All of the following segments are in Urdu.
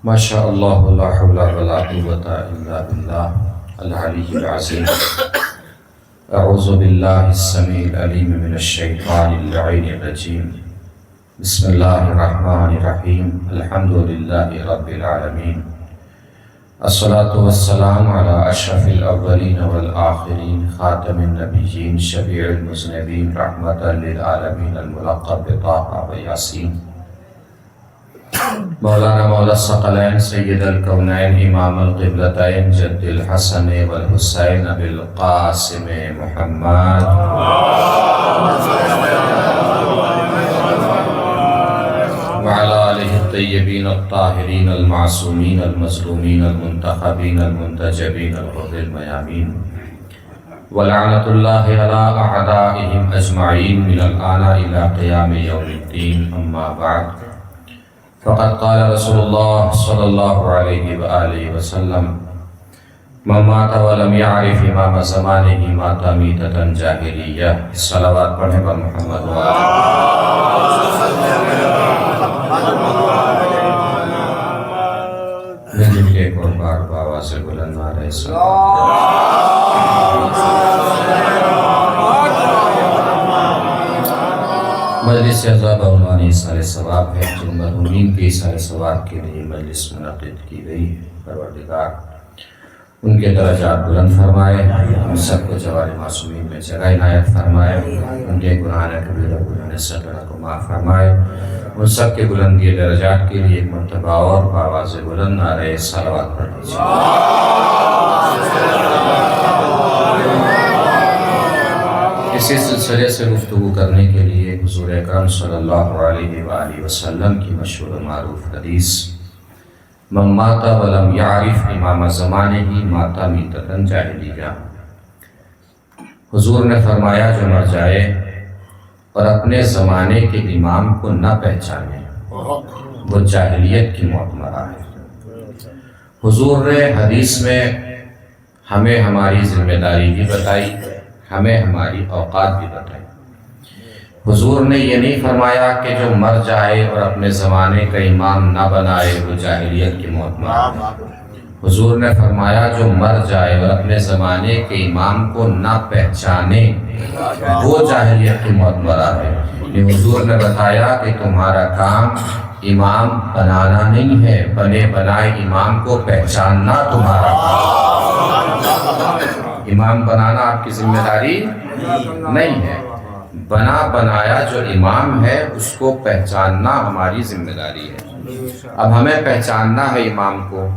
ما شاء الله لا حول ولا قوة إلا بالله العلي العظيم. أعوذ بالله السميع العليم من الشيطان اللعين الرجيم. بسم الله الرحمن الرحيم. الحمد لله رب العالمين. الصلاة والسلام على أشرف الأولين والآخرين خاتم النبيين شفيع المذنبين رحمة للعالمين الملقب بطه وياسين. مولانا مولا الثقلین سید الکونین امام القبلتین جد الحسن والحسین بالقاسم محمد وعلى آلہ الطیبین الطاہرین المعصومین المظلومین المنتخبین المنتجبین الغر المیامین ولعنۃ اللہ علی اعدائہم اجمعین من الآن الى قیام یوم الدین. اما بعد فقد قال رسول اللہ صلی اللہ علیہ وآلہ وسلم من مات ولم يعرف امام زمانہ مات میتۃ جاہلیہ. صلوات پڑھیں پر محمد مل کے ایک اور بار بآواز بلند نعرہ مجلس عذاب عنوانی سارے ثواب ہے جو مرحومین کے سارے ثواب کے لیے مجلس منعقد کی گئی ہے. پروردگار ان کے درجات بلند فرمائے، ہم سب کو جوار معصومین میں جگہ عنایت فرمائے، ان کے گناہ کبیرہ گناہ صغیرہ کو معاف فرمائے. ان سب کے بلندی درجات کے لیے ایک مرتبہ اور بآواز بلند نعرہ صلوات پڑھ لیجیے. اسی سلسلے سے گفتگو کرنے کے لیے حضور اکرم صلی اللہ علیہ وآلہ وسلم کی مشہور و معروف حدیث من مات ولم یعرف امام زمانہ مات میتۃ جاہلیہ. حضور نے فرمایا جو مر جائے اور اپنے زمانے کے امام کو نہ پہچانے وہ جاہلیت کی موت مرا ہے. حضور نے حدیث میں ہمیں ہماری ذمہ داری بھی بتائی، ہمیں ہماری اوقات بھی بتائی. حضور نے یہ نہیں فرمایا کہ جو مر جائے اور اپنے زمانے کا امام نہ بنائے وہ جاہلیت کی موت مرا. حضور نے فرمایا جو مر جائے اور اپنے زمانے کے امام کو نہ پہچانے وہ جاہلیت کی موت مرا ہے. حضور نے بتایا کہ تمہارا کام امام بنانا نہیں ہے، بنے بنائے امام کو پہچاننا تمہارا کام. امام بنانا آپ کی ذمہ داری نہیں ہے، بنا بنایا جو امام ہے اس کو پہچاننا ہماری ذمہ داری ہے. اب ہمیں پہچاننا ہے امام کو،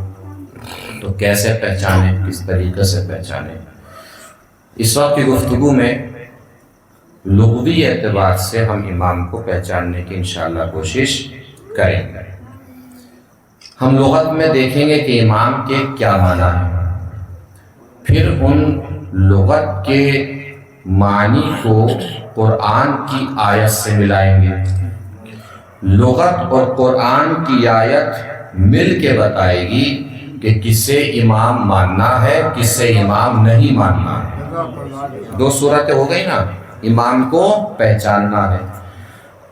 تو کیسے پہچانے، کس طریقے سے پہچانے؟ اس وقت کی گفتگو میں لغوی اعتبار سے ہم امام کو پہچاننے کی انشاءاللہ کوشش کریں گے. ہم لغت میں دیکھیں گے کہ امام کے کیا معنی ہے، پھر ان لغت کے معنی کو قرآن کی آیت سے ملائیں گے. لغت اور قرآن کی آیت مل کے بتائے گی کہ کسے امام ماننا ہے، کسے امام نہیں ماننا ہے. دو صورتیں ہو گئی نا. امام کو پہچاننا ہے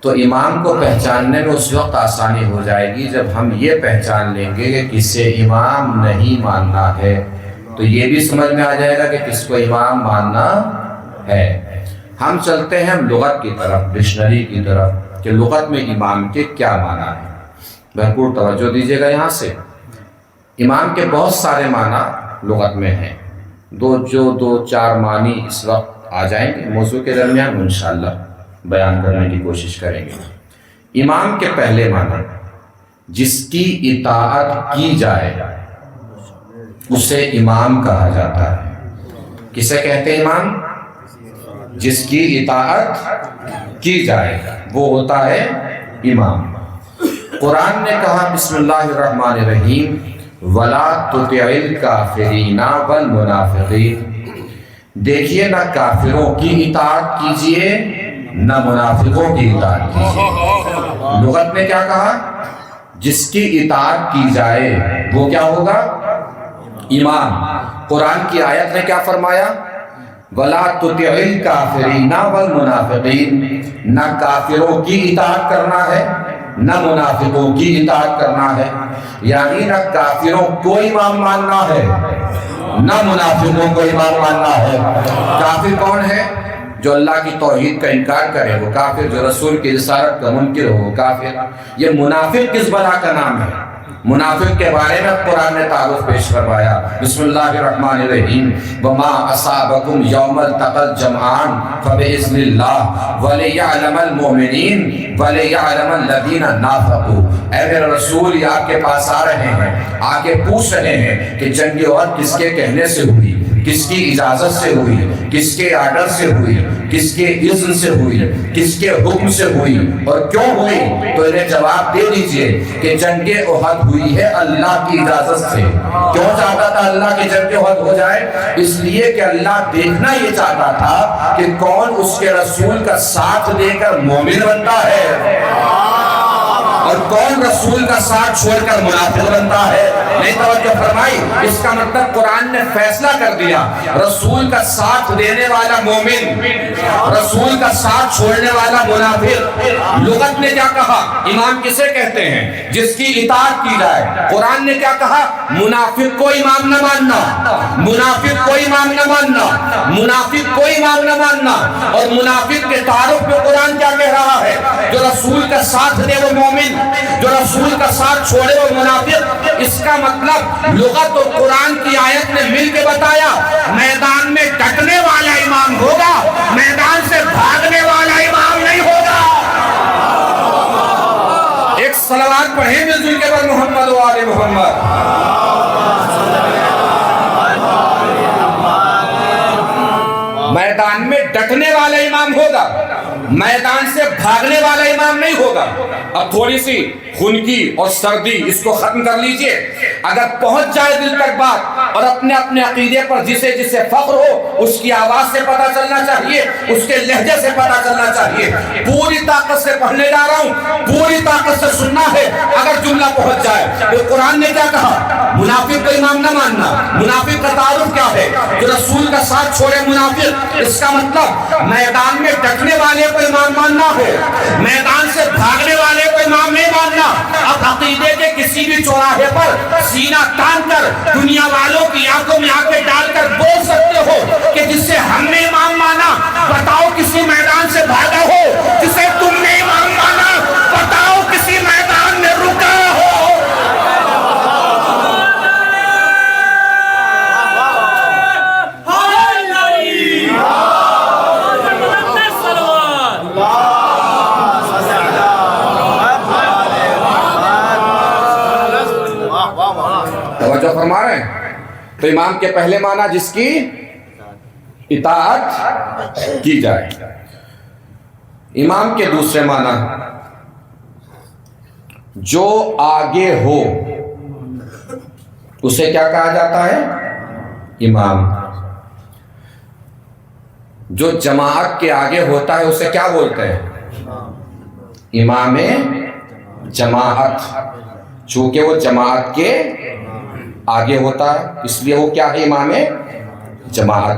تو امام کو پہچاننے میں اس وقت آسانی ہو جائے گی جب ہم یہ پہچان لیں گے کہ کسے امام نہیں ماننا ہے، تو یہ بھی سمجھ میں آ جائے گا کہ کس کو امام ماننا ہے. ہم چلتے ہیں لغت کی طرف، ڈکشنری کی طرف، کہ لغت میں امام کے کیا معنی ہے. بھرپور توجہ دیجیے گا. یہاں سے امام کے بہت سارے معنی لغت میں ہیں. دو چار معنی اس وقت آ جائیں گے، موضوع کے درمیان انشاءاللہ بیان کرنے کی کوشش کریں گے. امام کے پہلے معنی جس کی اطاعت کی جائے اسے امام کہا جاتا ہے. کسے کہتے ہیں امام؟ جس کی اطاعت کی جائے وہ ہوتا ہے امام. قرآن نے کہا بسم اللہ الرحمن الرحیم وَلَا تُطِعِ الْكَافِرِينَ وَالْمُنَافِقِينَ. دیکھیے نہ کافروں کی اطاعت کیجئے نہ منافقوں کی اطاعت کیجئے. لغت نے کیا کہا؟ جس کی اطاعت کی جائے وہ کیا ہوگا؟ امام. قرآن کی آیت نے کیا فرمایا؟ وَلَا تُطِعِ الْكَافِرِينَ وَالْمُنَافِقِينَ. نہ کافروں کی اطاعت کرنا ہے نہ منافقوں کی اطاعت کرنا ہے، یعنی نہ کافروں کو امام ماننا ہے نہ منافقوں کو امام ماننا ہے۔ کافر کون ہے؟ جو اللہ کی توحید کا انکار کرے وہ کافر، جو رسول کی رسالت کا منکر ہو وہ کافر۔ یہ منافق کس بلا کا نام ہے؟ منافق کے بارے میں قرآن نے تعارف پیش کروایا۔ بسم اللہ الرحمن الرحیم، وما اصابکم یوم التقى الجمعان فبإذن اللہ ولیعلم المؤمنین ولیعلم الذین نافقوا۔ اے میرے رسول، یہ آپ کے پاس آ رہے ہیں، آ کے پوچھ رہے ہیں کہ جنگ احد کس کے کہنے سے ہوئی، کس کی اجازت سے ہوئی، کس کے آرڈر سے ہوئی، کس کے اذن سے ہوئی، کس کے حکم سے ہوئی اور کیوں ہوئی؟ تو انہیں جواب دے دیجئے کہ جنگ احد ہوئی ہے اللہ کی اجازت سے۔ کیوں چاہتا تھا اللہ کی جنگ احد ہو جائے؟ اس لیے کہ اللہ دیکھنا یہ چاہتا تھا کہ کون اس کے رسول کا ساتھ دے کر مومن بنتا ہے اور کون رسول کا ساتھ چھوڑ کر منافق بنتا ہے۔ نہیں توجہ فرمائی؟ اس کا مطلب قرآن نے فیصلہ کر دیا، رسول کا ساتھ دینے والا مومن، رسول کا ساتھ چھوڑنے والا منافق۔ لغت نے کیا کہا؟ امام کسے کہتے ہیں؟ جس کی اطاعت کی جائے۔ قرآن نے کیا کہا؟ منافق کو امام نہ ماننا، منافق کو امام نہ ماننا، منافق کو امام نہ ماننا۔ اور منافق کے تعارف میں قرآن کیا کہہ رہا ہے؟ جو رسول کا ساتھ دے وہ مومن، جو رسول کا ساتھ چھوڑے وہ منافق۔ اس کا مطلب لغت اور قرآن کی آیت نے مل کے بتایا، میدان میں ڈٹنے والا امام ہوگا، میدان سے بھاگنے والا امام نہیں ہوگا۔ ایک صلوات پڑھیں مل جل کے پر محمد و آل محمد۔ میدان میں ڈٹنے والا امام ہوگا، میدان سے بھاگنے والا امام نہیں ہوگا۔ اب تھوڑی سی خنکی اور سردی اس کو ختم کر لیجئے۔ اگر پہنچ جائے دل تک بات اور اپنے اپنے عقیدے پر جسے جسے فخر ہو، اس کی آواز سے پتہ چلنا چاہیے، اس کے لہجے سے پتہ چلنا چاہیے۔ پوری طاقت سے پڑھنے جا رہا ہوں، پوری طاقت سے سننا ہے۔ اگر جملہ پہنچ جائے تو قرآن نے کیا کہا؟ منافق کا امام نہ ماننا۔ منافق کا تعارف کیا ہے؟ جو رسول کا ساتھ چھوڑے منافق۔ اس کا مطلب میدان میں ڈٹنے والے کو امام ماننا ہے، میدان سے بھاگنے والے کو امام نہیں ماننا۔ اب عقیدے کے کسی بھی چوراہے پر سینہ تان کر دنیا والوں کی آنکھوں میں آنکھیں ڈال کر بول سکتے ہو کہ جسے ہم نے امام مانا بتاؤ کسی میدان سے بھاگا ہو، جسے تم نے امام مانا بتاؤ کسی میدان میں رکا ہو۔ توجہ فرما رہے ہیں؟ تو امام کے پہلے معنی جس کی اطاعت کی جائے۔ امام کے دوسرے معنی جو آگے ہو اسے کیا کہا جاتا ہے؟ امام۔ جو جماعت کے آگے ہوتا ہے اسے کیا بولتے ہیں؟ امام جماعت۔ چونکہ وہ جماعت کے آگے ہوتا ہے اس لیے وہ کیا ہے؟ امام جماعت۔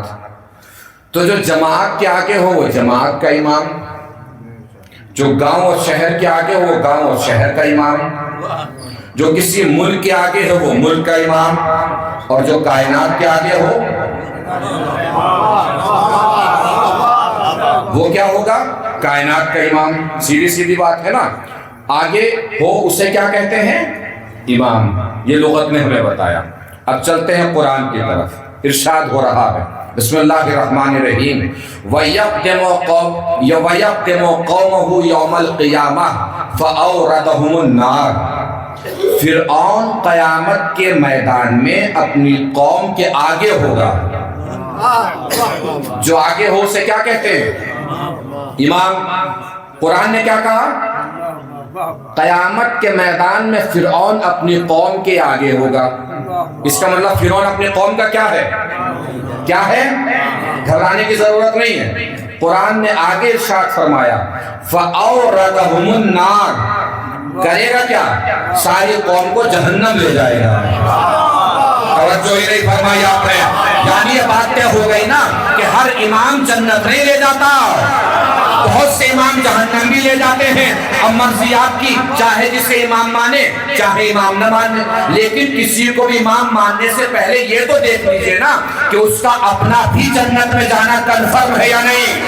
تو جو جماعت کے آگے ہو وہ جماعت کا امام، جو گاؤں اور شہر کے آگے ہو وہ گاؤں اور شہر کا امام، جو کسی ملک کے آگے ہو وہ ملک کا امام، اور جو کائنات کے آگے ہو وہ کیا ہوگا؟ کائنات کا امام۔ سیدھی سیدھی بات ہے نا؟ آگے ہو اسے کیا کہتے ہیں؟ امام۔ یہ لغت نے ہمیں بتایا۔ اب چلتے ہیں قرآن کی طرف۔ ارشاد ہو رہا ہے بسم اللہ الرحمن الرحیم، وَيَقْدِمُ قَوْمَهُ يَوْمَ الْقِيَامَةِ فَأَوْرَدَهُمُ النَّارِ۔ فرعون قیامت کے میدان میں اپنی قوم کے آگے ہوگا۔ جو آگے ہو اسے کیا کہتے ہیں؟ امام۔ قرآن نے کیا کہا؟ قیامت کے میدان میں فرعون اپنی قوم کے آگے ہوگا۔ اس کا مطلب فرعون اپنی قوم کا کیا ہے؟ کیا ہے؟ گھبرانے کی ضرورت نہیں ہے۔ قرآن نے آگے ارشاد فرمایا فَأَوْرَدَهُمُ النَّارِ، کرے گا کیا؟ ساری قوم کو جہنم لے جائے گا۔ توجہ ہی نہیں فرمائی آپ نے. یعنی یہ بات طے ہو گئی نا کہ ہر امام جنت نہیں لے جاتا, بہت سے امام جہنم بھی لے جاتے ہیں. اب مرضی آپ کی, چاہے جسے امام مانے چاہے امام نہ مانے, لیکن کسی کو بھی امام ماننے سے پہلے یہ تو دیکھ لیجئے نا کہ اس کا اپنا بھی جنت میں جانا کنفرم ہے یا نہیں.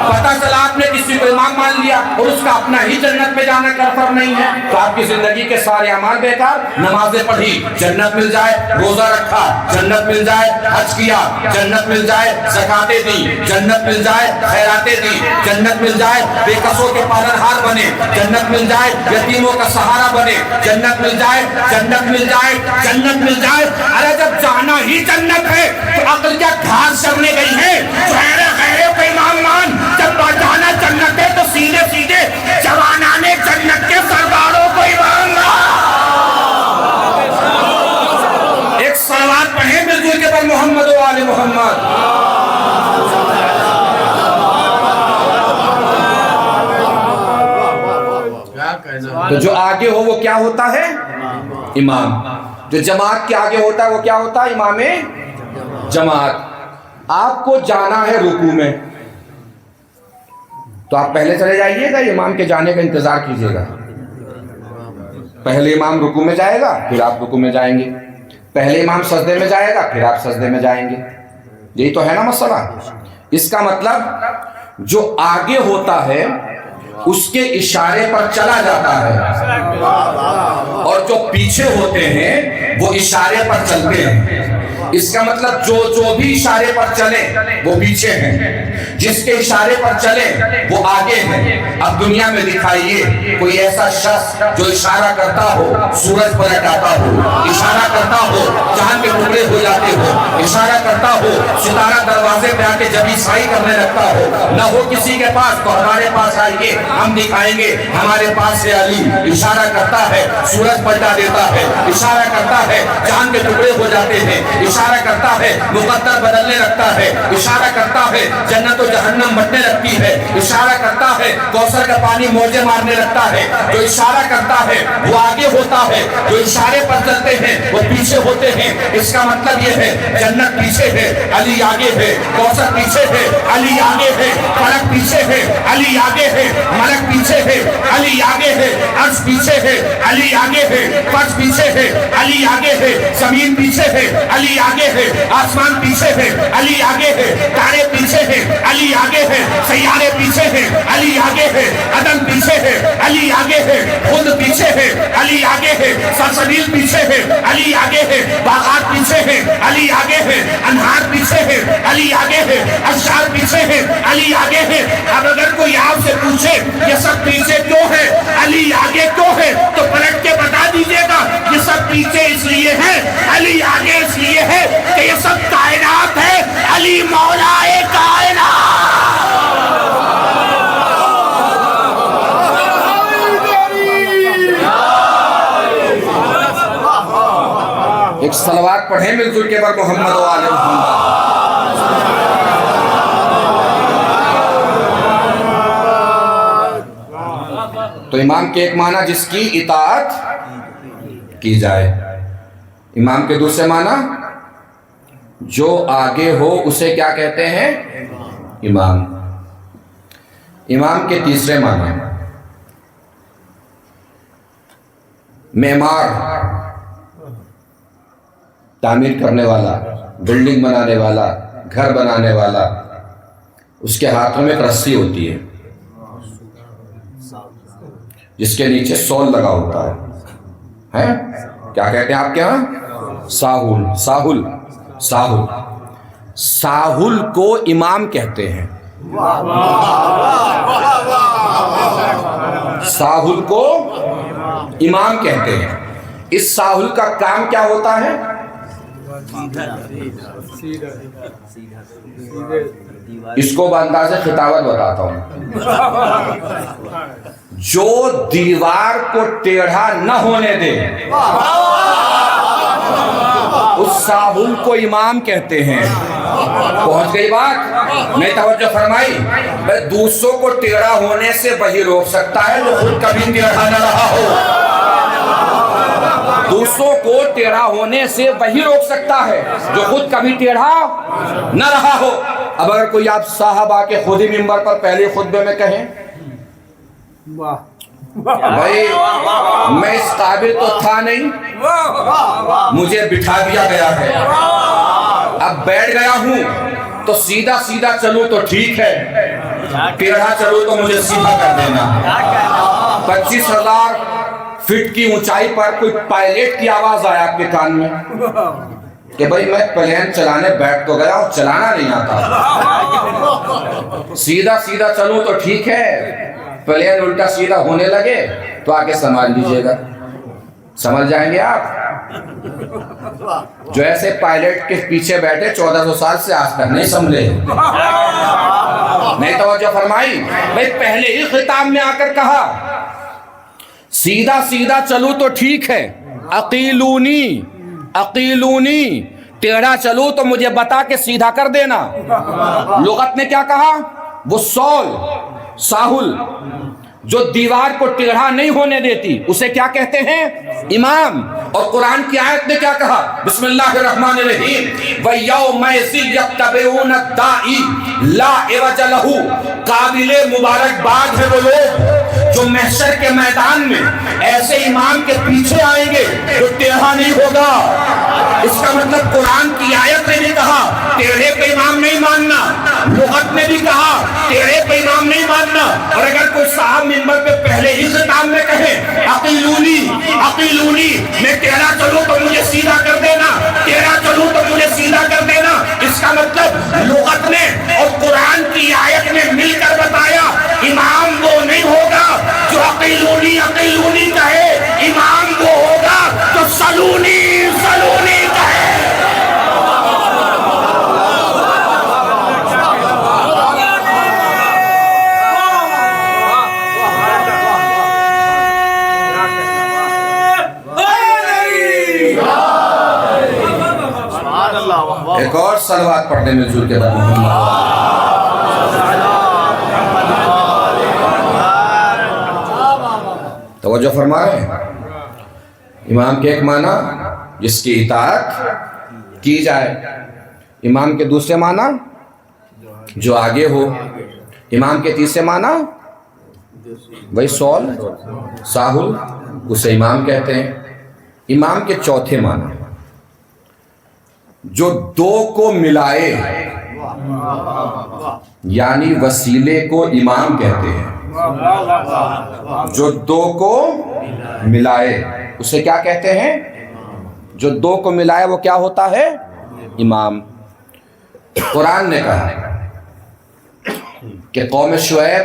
پتہ چلا آپ نے کسی کو امام مان لیا اور اس کا اپنا ہی جنت میں جانا کنفرم نہیں ہے, تو آپ کی زندگی کے سارے اعمال بیکار. نمازیں پڑھی جنت مل جائے, روزہ رکھا جنت مل جائے, حج کیا جنت مل جائے, زکاتیں دی جنت مل جائے, خیراتیں دی جنت مل جائے, بے کسوں کے پالنہار بنے جنت مل جائے, یتیموں کا سہارا بنے جنت مل جائے, جنت مل جائے, جنت مل جائے. ارے جب جانا ہی جنت ہے تو عقل کیا گھاس چرنے گئی ہے؟ غیروں کو امام مان, جب جانا جنت ہے تو سیدھے سیدھے جوانانے جنت کے سرداروں کو امام مان. ایک صلوات پڑھیں مل جل کے پر محمد و آل محمد. تو جو آگے ہو وہ کیا ہوتا ہے؟ امام. جو جماعت کے آگے ہوتا ہے وہ کیا ہوتا ہے؟ امام جماعت. آپ کو جانا ہے رکوع میں تو آپ پہلے چلے جائیے گا, امام کے جانے کا انتظار کیجیے گا؟ پہلے امام رکوع میں جائے گا پھر آپ رکوع میں جائیں گے, پہلے امام سجدے میں جائے گا پھر آپ سجدے میں جائیں گے. یہی تو ہے نا مسئلہ. اس کا مطلب جو آگے ہوتا ہے اس کے اشارے پر چلا جاتا ہے, اور جو پیچھے ہوتے ہیں وہ اشارے پر چلتے ہیں. اس کا مطلب جو بھی اشارے پر چلے وہ پیچھے ہیں, جس کے اشارے پر چلے وہ آگے ہیں. اب دنیا میں دکھائیے کوئی ایسا شخص جو اشارہ کرتا ہو سورج پلٹ آتا ہو, اشارہ کرتا ہو چاند کے ٹکڑے ہو جاتے ہو, اشارہ کرتا ہو ستارہ دروازے پہ آ کے جب عیسائی کرنے لگتا ہو. نہ ہو کسی کے پاس تو ہمارے پاس آئیے, ہم دکھائیں گے ہمارے پاس سے علی اشارہ کرتا ہے سورج پلٹا دیتا ہے, اشارہ کرتا ہے چاند کے ٹکڑے ہو جاتے ہیں, اشارہ کرتا ہے مقدر بدلنے لگتا ہے, اشارہ کرتا ہے جنت و جہنم بٹنے لگتی ہے, اشارہ کرتا ہے کوثر کا پانی موجے مارنے لگتا ہے. جو اشارہ کرتا ہے وہ آگے ہوتا ہے, جو اشارے پر چلتے ہیں وہ پیچھے ہوتے ہیں. اس کا مطلب یہ ہے جنت پیچھے ہے علی آگے ہے, کوثر پیچھے ہے علی آگے ہے, فلک پیچھے ہے علی آگے ہے, ملک پیچھے ہے علی آگے ہے, عرش پیچھے ہے علی آگے ہے, فرش پیچھے ہے علی آگے ہے, زمین پیچھے ہے علی آگے ہے, آسمان پیچھے ہے علی آگے ہے, تارے پیچھے ہے علی آگے ہے, سیارے پیچھے ہے علی آگے ہے, عدم پیچھے ہے علی آگے ہے, خود پیچھے ہے علی آگے ہے, سلسبیل پیچھے ہے علی آگے ہے, باغات پیچھے ہے علی آگے ہے, انہار پیچھے ہے علی آگے ہے, اشجار پیچھے ہے علی آگے ہے. اب اگر کوئی آپ سے پوچھے یہ سب پیچھے کیوں ہے, علی آگے کیوں ہے, تو پلٹ کے بتا دیجئے گا یہ سب پیچھے اس لیے ہے, علی آگے اس لیے ہے کہ یہ سب کائنات ہے, علی مولا کائنات. ایک صلوات پڑھیں مل جل کے پر محمد و آل محمد. تو امام کے ایک معنی جس کی اطاعت کی جائے, امام کے دوسرے معنی جو آگے ہو اسے کیا کہتے ہیں؟ امام. امام کے تیسرے معنی معمار, تعمیر کرنے والا, بلڈنگ بنانے والا, گھر بنانے والا. اس کے ہاتھوں میں ایک رسی ہوتی ہے جس کے نیچے سول لگا ہوتا ہے, کیا کہتے ہیں آپ کے ہاں؟ ساہل. ساہل ساہل ساہل کو امام کہتے ہیں. ساہل کو امام کہتے ہیں. اس ساہل کا کام کیا ہوتا ہے؟ اس کو بانداز خطابت بتاتا ہوں. جو دیوار کو ٹیڑھا نہ ہونے دے اس ساہل کو امام کہتے ہیں. پہنچ گئی بات؟ میں توجہ فرمائی. دوسروں کو ٹیڑھا ہونے سے وہی روک سکتا ہے جو خود کبھی ٹیڑھا نہ رہا ہو. دوسروں کو ٹیڑھا ہونے سے وہی روک سکتا ہے جو خود کبھی ٹیڑھا نہ رہا ہو۔ اب اگر کوئی آپ صاحب آ کے خود ہی ممبر پر پہلے خطبے میں کہیں بھائی میں اس قابل تو تھا نہیں، مجھے بٹھا دیا گیا ہے، اب بیٹھ گیا ہوں تو سیدھا سیدھا چلوں تو ٹھیک ہے، ٹیڑھا چلوں تو مجھے سیدھا کر دینا۔ 25,000 فٹ کی اونچائی پر کوئی پائلٹ کی آواز آیا آپ کے کان میں کہ بھائی میں پلین چلانے بیٹھ تو گیا اور چلانا نہیں آتا، سیدھا سیدھا چلوں تو ٹھیک ہے، پلین الٹا سیدھا ہونے لگے تو آگے سنبھال لیجئے گا۔ سمجھ جائیں گے آپ؟ جو ایسے پائلٹ کے پیچھے بیٹھے 1400 سال سے آج تک نہیں سمجھے، نہیں توجہ فرمائی۔ بھائی پہلے ہی خطاب میں آ کر کہا سیدھا سیدھا چلو تو ٹھیک ہے، عقیلونی عقیلونی، ٹیڑھا چلو تو مجھے بتا کے سیدھا کر دینا۔ لغت نے کیا کہا؟ وہ سول ساہل جو دیوار کو ٹیڑھا نہیں ہونے دیتی اسے کیا کہتے ہیں؟ امام۔ اور قرآن کی آیت نے کیا کہا؟ بسم اللہ الرحمن الرحیم وَيَوْمَئِذٍ يَتَّبِعُونَ الدَّاعِيَ لَا عِوَجَ لَهُ، قابل مبارکباد ہے وہ لوگ جو محشر کے میدان میں ایسے امام کے پیچھے آئیں گے جو ٹیڑھا نہیں ہوگا۔ اس کا مطلب قرآن کی آیت نے بھی کہا ٹیڑھے پہ امام نہیں ماننا، لغت نے بھی کہا ٹیڑھے پہ امام نہیں ماننا۔ اور اگر کوئی صاحب منبر پہ پہلے ہی خطاب میں کہے عقیلونی عقیلونی، میں ٹیڑھا چلوں تو مجھے سیدھا کر دینا، ٹیڑھا چلوں تو مجھے سیدھا کر دینا، اس کا مطلب لغت نے اور قرآن کی آیت نے مل کر بتایا امام وہ نہیں ہوگا جو عقیلونی عقیلونی کہے، امام وہ ہوگا جو سلونی سلونی کہے۔ ایک اور صلوات پڑھنے میں ضرور کے بعد توجہ فرما رہے ہیں۔ امام کے ایک معنی جس کی اطاعت کی جائے، امام کے دوسرے معنی جو آگے ہو، امام کے تیسرے معنی وہی سول ساہل اسے امام کہتے ہیں، امام کے چوتھے معنی جو دو کو ملائے، یعنی وسیلے کو امام کہتے ہیں، جو دو کو ملائے اسے کیا کہتے ہیں؟ جو دو کو ملائے وہ کیا ہوتا ہے؟ امام۔ قرآن نے کہا کہ قوم شعیب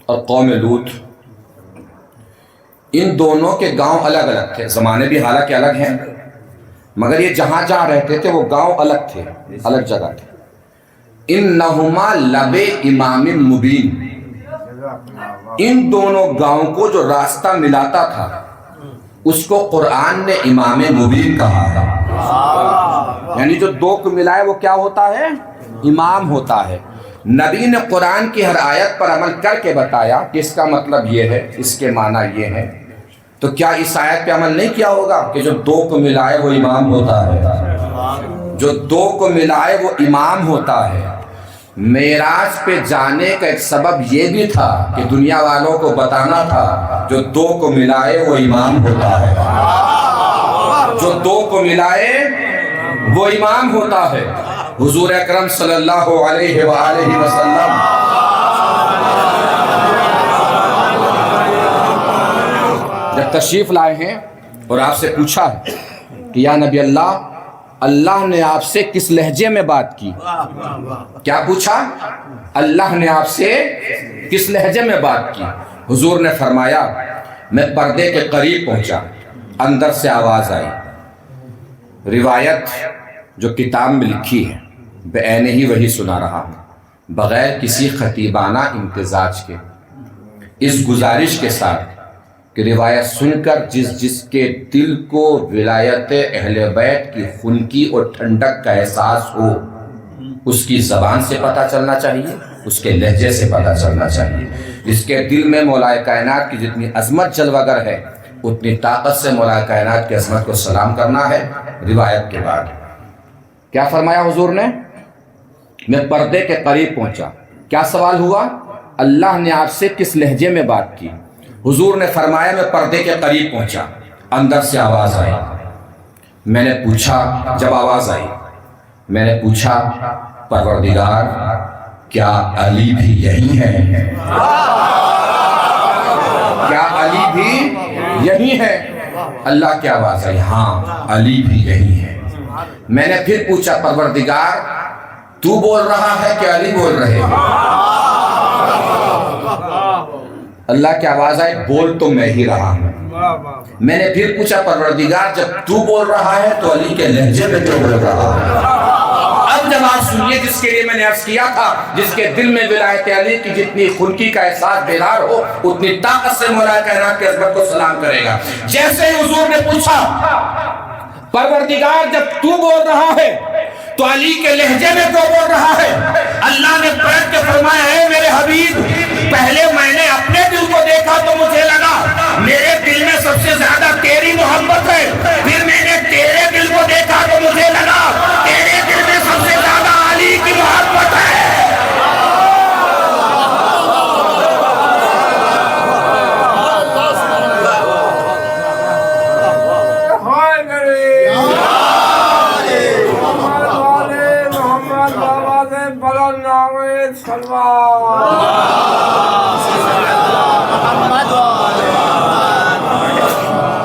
اور قوم لوط ان دونوں کے گاؤں الگ الگ تھے، زمانے بھی حالانکہ الگ ہیں مگر یہ جہاں جہاں رہتے تھے وہ گاؤں الگ تھے، الگ جگہ تھے۔ انہما لب امام مبین، ان دونوں گاؤں کو جو راستہ ملاتا تھا اس کو قرآن نے امام مبین کہا ہے، یعنی جو دو کو ملائے وہ کیا ہوتا ہے؟ امام ہوتا ہے۔ نبی نے قرآن کی ہر آیت پر عمل کر کے بتایا کہ اس کا مطلب یہ ہے، اس کے معنی یہ ہے، تو کیا اس آیت پہ عمل نہیں کیا ہوگا کہ جو دو کو ملائے وہ امام ہوتا ہے، جو دو کو ملائے وہ امام ہوتا ہے۔ معراج پہ جانے کا ایک سبب یہ بھی تھا کہ دنیا والوں کو بتانا تھا جو دو کو ملائے وہ امام ہوتا ہے، جو دو کو ملائے وہ امام ہوتا ہے۔ حضور اکرم صلی اللہ علیہ وآلہ وسلم جب تشریف لائے ہیں اور آپ سے پوچھا ہے کہ یا نبی اللہ، اللہ نے آپ سے کس لہجے میں بات کی؟ کیا پوچھا؟ اللہ نے آپ سے کس لہجے میں بات کی؟ حضور نے فرمایا میں پردے کے قریب پہنچا، اندر سے آواز آئی۔ روایت جو کتاب میں لکھی ہے بعین ہی وہی سنا رہا ہوں، بغیر کسی خطیبانہ امتزاج کے، اس گزارش کے ساتھ کہ روایت سن کر جس کے دل کو ولایت اہل بیت کی خنکی اور ٹھنڈک کا احساس ہو اس کی زبان سے پتہ چلنا چاہیے، اس کے لہجے سے پتہ چلنا چاہیے۔ جس کے دل میں مولا کائنات کی جتنی عظمت جلوہ گر ہے اتنی طاقت سے مولا کائنات کی عظمت کو سلام کرنا ہے۔ روایت کے بعد کیا فرمایا حضور نے؟ میں پردے کے قریب پہنچا، کیا سوال ہوا؟ اللہ نے آپ سے کس لہجے میں بات کی؟ حضور نے فرمایا میں پردے کے قریب پہنچا، اندر سے آواز آئی۔ میں نے پوچھا، جب آواز آئی میں نے پوچھا پروردگار کیا علی بھی یہی ہے؟ کیا علی بھی یہی ہے؟ اللہ کی آواز آئی، ہاں علی بھی یہی ہے۔ میں نے پھر پوچھا پروردگار تو بول رہا ہے کہ علی بول رہے ہیں؟ اللہ کی آواز آئی، بول تو میں ہی رہا ہوں۔ میں نے پھر پوچھا پروردگار جب تو بول رہا ہے تو علی کے لہجے میں کیوں بول رہا ہے؟ اب جواب سنیے جس کے لیے میں نے عرض کیا تھا، جس کے دل میں ولایت علی کی جتنی خنکی کا احساس بیدار ہو اتنی طاقت سے مولا کائنات کی عظمت کو سلام کرے گا۔ جیسے ہی حضور نے پوچھا پروردگار جب تو بول رہا ہے تو علی کے لہجے میں کیوں بول رہا ہے؟ اللہ نے بیٹھ کے فرمایا ہے میرے حبیب، پہلے میں نے اپنے دل کو دیکھا تو مجھے لگا میرے دل میں سب سے زیادہ تیری محبت ہے، پھر میں نے تیرے دل کو دیکھا تو مجھے لگا تیرے دل میں سب سے زیادہ علی کی محبت ہے۔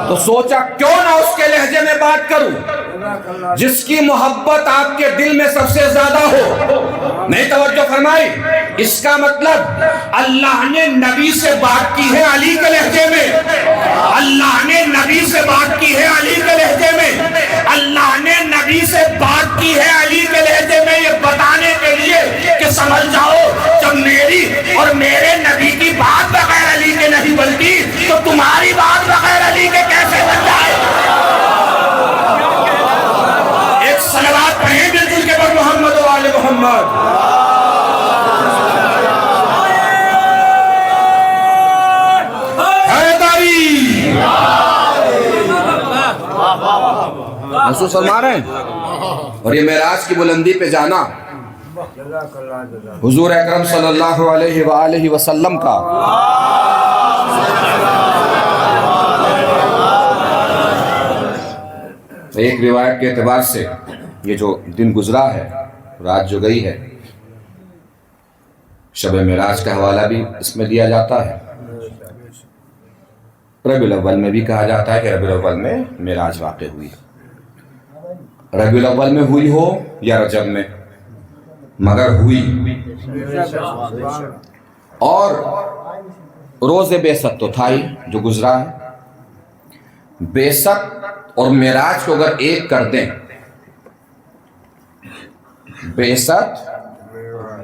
تو سوچا کیوں نہ اس کے لہجے میں بات کروں جس کی محبت آپ کے دل میں سب سے زیادہ ہو۔ نہیں توجہ فرمائی؟ اس کا مطلب اللہ نے نبی سے بات کی ہے علی کے لہجے میں، اللہ نے نبی سے بات کی ہے علی کے لہجے میں، اللہ نے نبی سے بات کی ہے علی کے لہجے میں، یہ بتانے کے لیے کہ سمجھ جاؤ جب میری اور میرے نبی کی بات بغیر علی کے نہیں بنتی تو تمہاری بات بغیر علی کے کیسے بن جائے؟ ایک صلوات پڑھیں مل جل کے پر محمد و آل محمد۔ محسوس فرما رہے ہیں؟ اور یہ معراج کی بلندی پہ جانا حضور اکرم صلی اللہ علیہ وآلہ وسلم کا ایک روایت کے اعتبار سے یہ جو دن گزرا ہے، رات جو گئی ہے، شب معراج کا حوالہ بھی اس میں دیا جاتا ہے۔ ربیع الاول میں بھی کہا جاتا ہے کہ ربیع الاول میں معراج واقع ہوئی، ربیع الاول میں ہوئی ہو یا رجب میں، مگر ہوئی۔ اور روز بعثت تو تھا ہی جو گزرا ہے۔ بعثت اور معراج کو اگر ایک کر دیں، بعثت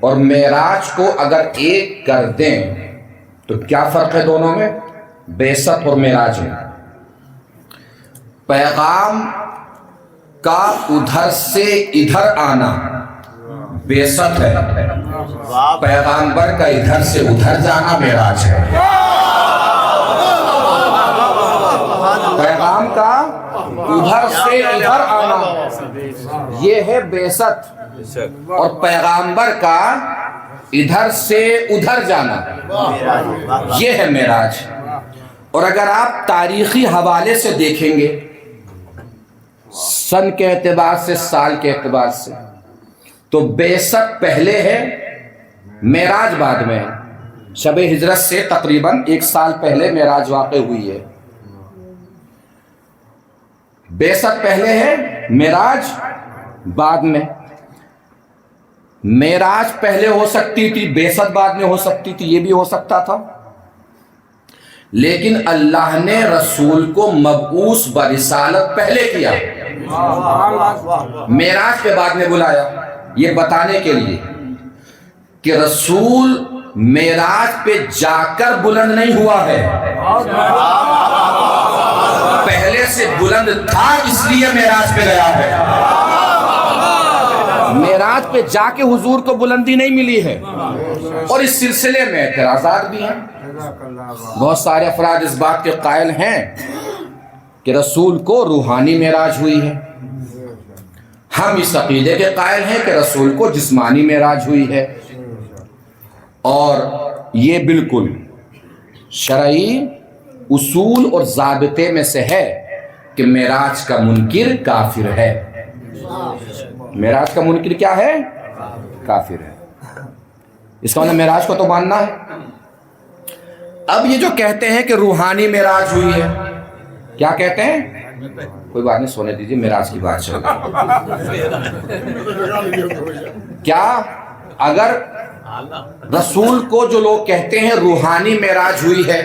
اور معراج کو اگر ایک کر دیں تو کیا فرق ہے دونوں میں؟ بعثت اور معراج میں پیغام کا ادھر سے ادھر آنا بعثت ہے، پیغامبر کا ادھر سے ادھر جانا معراج ہے۔ پیغام کا ادھر سے ادھر آنا یہ ہے بعثت، اور پیغامبر کا ادھر سے ادھر جانا یہ ہے معراج۔ اور اگر آپ تاریخی حوالے سے دیکھیں گے، سن کے اعتبار سے، سال کے اعتبار سے، تو بعثت پہلے ہے، معراج بعد میں ہے۔ شب ہجرت سے تقریباً 1 سال پہلے معراج واقع ہوئی ہے۔ بعثت پہلے ہے، معراج بعد میں۔ معراج پہلے ہو سکتی تھی، بعثت بعد میں ہو سکتی تھی، یہ بھی ہو سکتا تھا، لیکن اللہ نے رسول کو مبعوث برسالت پہلے کیا، معراج کے بعد میں بلایا، یہ بتانے کے لیے کہ رسول معراج پہ جا کر بلند نہیں ہوا ہے، پہلے سے بلند تھا اس لیے معراج پہ گیا ہے۔ معراج پہ جا کے حضور کو بلندی نہیں ملی ہے، اور اس سلسلے میں اعتراضات بھی ہیں۔ بہت سارے افراد اس بات کے قائل ہیں کہ رسول کو روحانی معراج ہوئی ہے، ہم اس عقیدے کے قائل ہیں کہ رسول کو جسمانی معراج ہوئی ہے، اور یہ بالکل شرعی اصول اور ضابطے میں سے ہے کہ معراج کا منکر کافر ہے۔ معراج کا منکر کیا ہے؟ کافر ہے۔ اس کا مطلب معراج کو تو ماننا ہے۔ اب یہ جو کہتے ہیں کہ روحانی معراج ہوئی ہے، کیا کہتے ہیں؟ کوئی بات نہیں، سونے دیجیے، معراج کی بات چل رہی ہے۔ کیا اگر رسول کو جو لوگ کہتے ہیں روحانی معراج ہوئی ہے،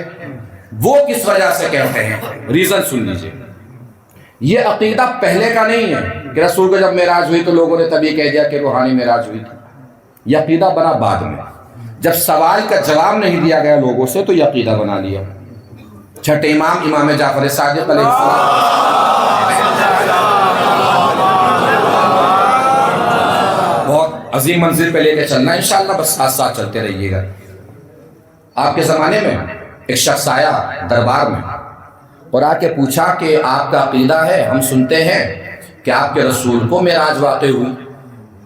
وہ کس وجہ سے کہتے ہیں؟ ریزن سن لیجیے۔ یہ عقیدہ پہلے کا نہیں ہے کہ رسول کو جب معراج ہوئی تو لوگوں نے تب یہ کہہ دیا کہ روحانی معراج ہوئی تھی۔ یہ عقیدہ بنا بعد میں، جب سوال کا جواب نہیں دیا گیا لوگوں سے تو یہ عقیدہ بنا لیا۔ چھٹے امام امام جعفر صادق علیہ السلام بہت عظیم منزل پہ لے کے چلنا انشاءاللہ، بس ساتھ ساتھ چلتے رہیے گا۔ آپ کے زمانے میں ایک شخص آیا دربار میں اور آ کے پوچھا کہ آپ کا عقیدہ ہے، ہم سنتے ہیں کہ آپ کے رسول کو معراج واقع ہوئی۔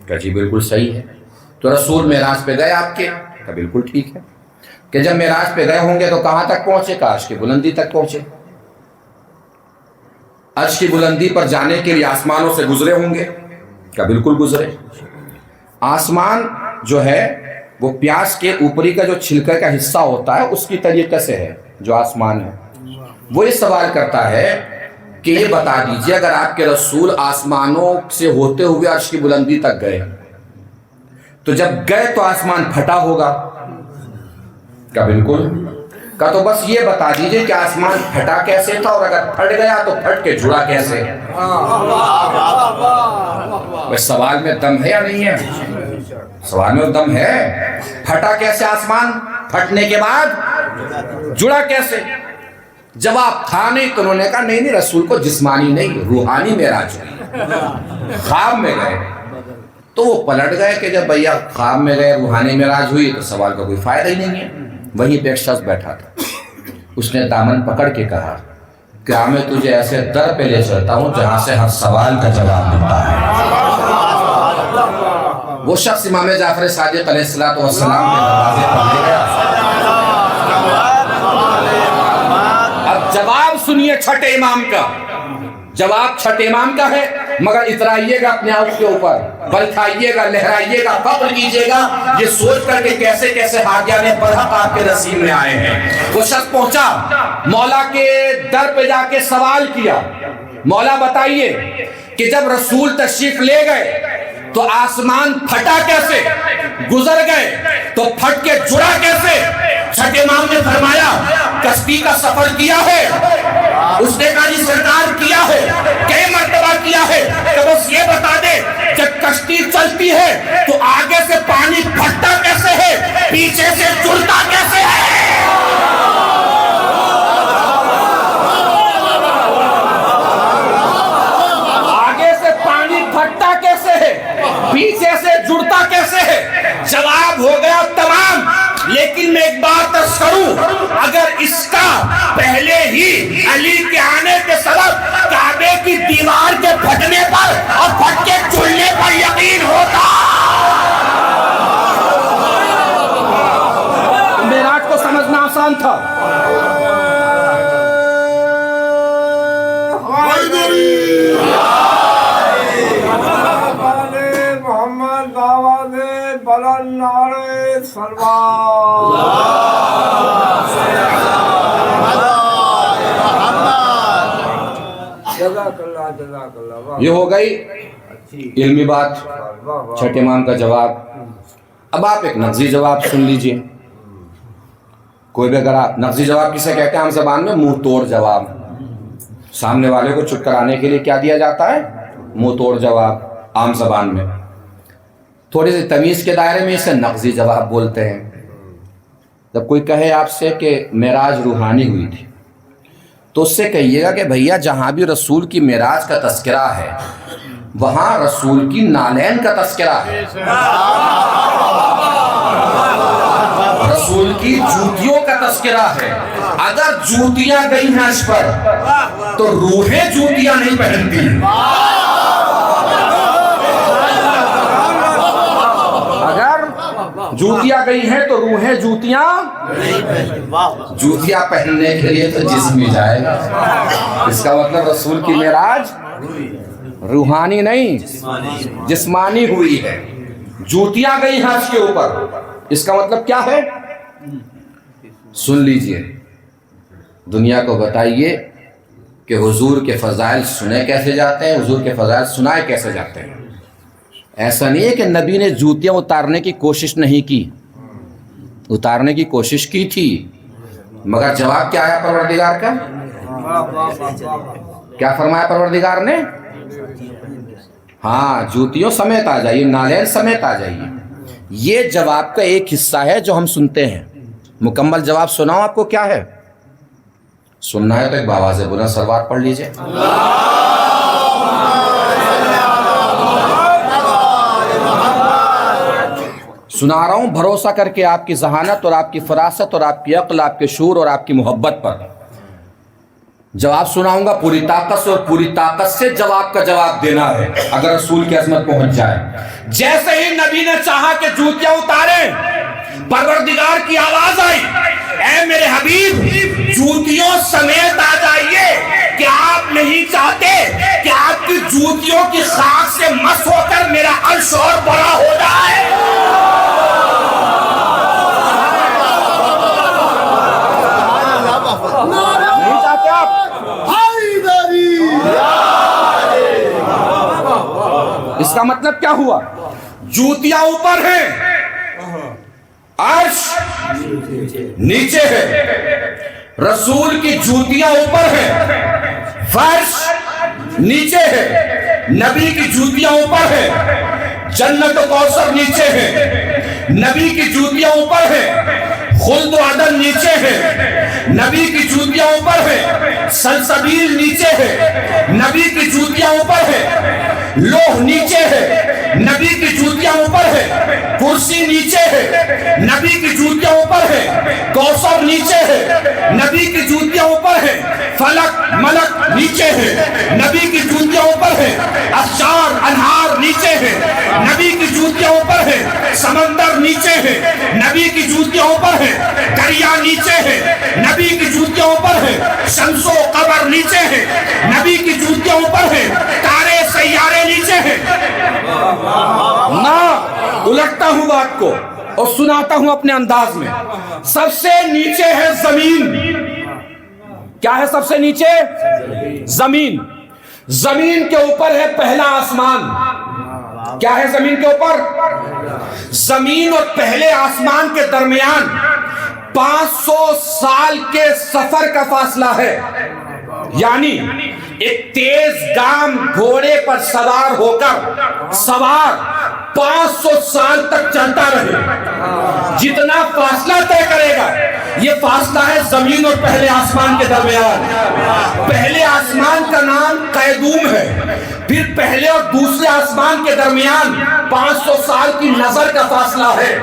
کہا جی بالکل صحیح ہے۔ تو رسول معراج پہ گئے آپ کے؟ کہا بالکل ٹھیک ہے۔ کہ جب معراج پہ گئے ہوں گے تو کہاں تک پہنچے؟ کہا عرش کی بلندی تک پہنچے۔ عرش کی بلندی پر جانے کے لیے آسمانوں سے گزرے ہوں گے؟ کہا بالکل گزرے۔ آسمان جو ہے وہ پیاز کے اوپری کا جو چھلکے کا حصہ ہوتا ہے اس کی طریقے سے ہے جو آسمان ہے۔ وہ یہ سوال کرتا ہے کہ یہ بتا دیجئے اگر آپ کے رسول آسمانوں سے ہوتے ہوئے عرش کی بلندی تک گئے تو جب گئے تو آسمان پھٹا ہوگا؟ کہا بالکل۔ کہا تو بس یہ بتا دیجئے کہ آسمان پھٹا کیسے تھا، اور اگر پھٹ گیا تو پھٹ کے جڑا کیسے؟ بس سوال میں دم ہے یا نہیں ہے؟ سوال میں دم ہے۔ پھٹا کیسے آسمان؟ پھٹنے کے بعد جڑا کیسے؟ جواب تھا نہیں تو انہوں نے کہا نہیں رسول کو جسمانی نہیں روحانی معراج ہوئی، خواب میں گئے۔ تو وہ پلٹ گئے کہ جب بھیا خواب میں گئے روحانی معراج ہوئی تو سوال کا کوئی فائدہ ہی نہیں ہے۔ وہیں پہ ایک شخص بیٹھا تھا، اس نے دامن پکڑ کے کہا کہ میں تجھے ایسے در پہ لے چلتا ہوں جہاں سے ہر سوال کا جواب ملتا ہے۔ وہ شخص امام جعفر صادق علیہ السلام کے دروازے پر لے گیا۔ اب جواب سنیے چھٹے امام کا، جواب چھٹے امام کا ہے، مگر اترائیے گا اپنے آپ کے اوپر، بلکھائیے گا، لہرائیے گا، فخر کیجیے گا یہ سوچ کر کے کیسے کیسے حاجیان برحق آپ کے نصیب میں آئے ہیں۔ وہ شخص پہنچا، مولا کے در پہ جا کے سوال کیا، مولا بتائیے کہ جب رسول تشریف لے گئے تو آسمان پھٹا کیسے، گزر گئے تو پھٹ کے جڑا کیسے؟ چھٹے امام نے فرمایا کشتی کا سفر کیا ہے؟ اس نے کہا جی سرکار کیا ہے، کئی مرتبہ کیا ہے۔ تو بس یہ بتا دے جب کشتی چلتی ہے تو آگے سے پانی پھٹتا کیسے ہے، پیچھے سے جڑتا کیسے ہے؟ آگے سے پانی پھٹتا کیسے ہے، پیچھے سے جڑتا کیسے ہے؟ جواب ہو گیا تمام۔ لیکن میں ایک بات عرض کروں، اگر اس کا پہلے ہی علی کے آنے کے سبب کعبے کی دیوار کے پھٹنے پر اور پھٹ کے جڑنے پر یقین ہوتا، معراج کو سمجھنا آسان تھا۔ محمد آواز بلند نعرہ سلوات۔ جزاک اللہ جزاک اللہ۔ یہ ہو گئی علمی بات، چھٹے امام کا جواب۔ اب آپ ایک نقضی جواب سن لیجئے۔ کوئی بھی اگر آپ نقضی جواب کسے کہتے ہیں عام زبان میں؟ منہ توڑ جواب۔ سامنے والے کو چپ کرانے کے لیے کیا دیا جاتا ہے؟ منہ توڑ جواب عام زبان میں۔ تھوڑی سی تمیز کے دائرے میں اسے نقضی جواب بولتے ہیں۔ جب کوئی کہے آپ سے کہ معراج روحانی ہوئی تھی تو اس سے کہیے گا کہ بھیا جہاں بھی رسول کی معراج کا تذکرہ ہے وہاں رسول کی نالین کا تذکرہ ہے۔ رسول رسول کی جوتیوں کا تذکرہ ہے. اگر جوتیاں گئی ہیں عرش پر تو روحیں جوتیاں نہیں پہنتی. اگر جوتیاں گئی ہیں تو روحیں جوتیاں پہننے کے لیے تو جسم ہی جائے گا. اس کا مطلب رسول کی معراج روحانی نہیں جسمانی ہوئی ہے. جوتیاں گئی ہیں عرش کے اوپر، اس کا مطلب کیا ہے؟ سن لیجئے، دنیا کو بتائیے کہ حضور کے فضائل سنے کیسے جاتے ہیں، حضور کے فضائل سنائے کیسے جاتے ہیں. ایسا نہیں ہے کہ نبی نے جوتیاں اتارنے کی کوشش نہیں کی، اتارنے کی کوشش کی تھی، مگر جواب کیا آیا پروردگار کا؟ کیا فرمایا پروردگار نے؟ ہاں، جوتیوں سمیت آ جائیے، نالین سمیت آ جائیے. یہ جواب کا ایک حصہ ہے جو ہم سنتے ہیں. مکمل جواب سناؤ آپ کو کیا ہے؟ سننا ہے تو ایک باواز بلند سلوات پڑھ لیجئے. سنا رہا ہوں بھروسہ کر کے آپ کی ذہانت اور آپ کی فراست اور آپ کی عقل، آپ کے شعور اور آپ کی محبت پر. جواب سناؤں گا پوری طاقت سے، اور پوری طاقت سے جواب کا جواب دینا ہے اگر رسول کی عظمت پہنچ جائے. جیسے ہی نبی نے چاہا کہ جوتیاں اتاریں، پروردگار کی آواز آئی، اے میرے حبیب جوتیوں سمیت آ جائیے. کہ آپ نہیں چاہتے کہ آپ کی جوتیوں کی خاک سے مس ہو کر میرا عرش اور بڑا ہو جائے؟ نہیں چاہتے آپ؟ اس کا مطلب کیا ہوا؟ جوتیاں اوپر ہیں، عرش نیچے ہے. رسول کی جوتیاں اوپر ہیں، فرش نیچے ہے. نبی کی جوتیاں اوپر ہیں، جنت و کوثر نیچے ہے. نبی کی جوتیاں اوپر ہیں، خلد و عدن نیچے ہے. نبی کی جوتیاں اوپر ہیں، سلسبیل نیچے ہے. نبی کی جوتیاں اوپر ہیں، لوح نیچے ہے. نبی کی جوتیاں اوپر ہے، کرسی نیچے ہے. نبی کی جوتیاں اوپر ہے، کوثر نیچے ہے. نبی کی جوتیاں اوپر ہے، فلک ملک نیچے ہے. نبی کی جوتیاں اوپر ہے، اشجار انہار نیچے ہے. نبی کی جوتیاں اوپر ہے، سمندر نیچے ہے. نبی کی جوتیاں اوپر ہے، دریا نیچے ہے. نبی کی جوتیاں اوپر ہے، شمس و قمر نیچے ہے. نبی کی جوتیاں اوپر ہے، تارے سیارے نیچے ہیں. میں الٹتا ہوں بات کو اور سناتا ہوں اپنے انداز میں. سب سے نیچے ہے زمین. کیا ہے سب سے نیچے؟ زمین. زمین کے اوپر ہے پہلا آسمان. کیا ہے زمین کے اوپر؟ زمین اور پہلے آسمان کے درمیان 500 سال کے سفر کا فاصلہ ہے. یعنی ایک تیز گام گھوڑے پر سوار ہو کر سوار 500 سال تک چلتا رہے، جتنا فاصلہ طے کرے گا یہ فاصلہ ہے زمین اور پہلے آسمان کے درمیان. پہلے آسمان کا نام قیدوم ہے. پھر پہلے اور دوسرے آسمان کے درمیان 500 سال کی نظر کا فاصلہ ہے.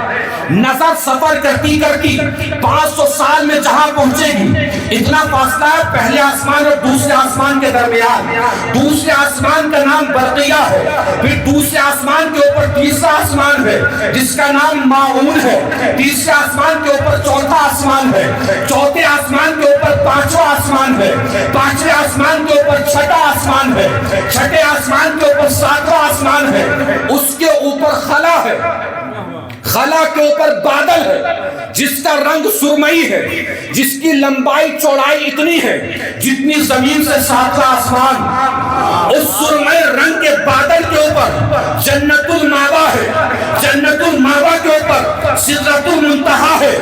نظر سفر کرتی کرتی 500 سال میں جہاں پہنچے گی اتنا فاصلہ ہے پہلے آسمان اور دوسرے آسمان کے درمیان. دوسرے آسمان کا نام برقیہ ہے. پھر دوسرے آسمان کے اوپر تیسرا آسمان ہے جس کا نام ماعون ہے. تیسرے آسمان کے اوپر چوتھا آسمان ہے. چوتھے آسمان کے اوپر پانچواں آسمان ہے. پانچویں آسمان کے اوپر چھٹا آسمان ہے. چھٹے آسمان کے اوپر ساتواں آسمان ہے. اس کے اوپر خلا ہے. خلا کے اوپر بادل ہے جس کا رنگ سرمئی ہے، جس کی لمبائی چوڑائی اتنی ہے جتنی زمین سے ساتواں آسمان. اس سرمئی رنگ کے بادل کے اوپر جنت الماوا ہے. جنت الماوا کے اوپر سدرۃ المنتہا ہے.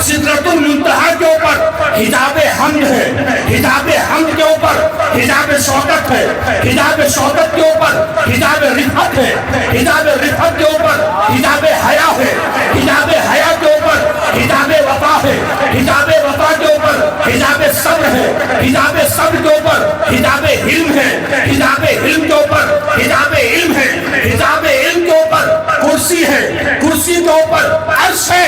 سدرۃ المنتہا کے اوپر حجاب حمد ہے. حجاب حمد کے اوپر حجاب شوکت ہے. حجاب شوکت کے اوپر حجاب رفعت ہے. حجاب رفعت کے اوپر حجاب حیا ہے. حجاب حیا کے اوپر حجاب وفا ہے. حجاب وفا کے اوپر حجاب صبر ہے. حجاب صبر کے اوپر حجاب علم ہے. حجاب علم کے اوپر حجاب علم ہے. حجاب علم کے اوپر کرسی ہے. کرسی کے اوپر عرش ہے.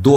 2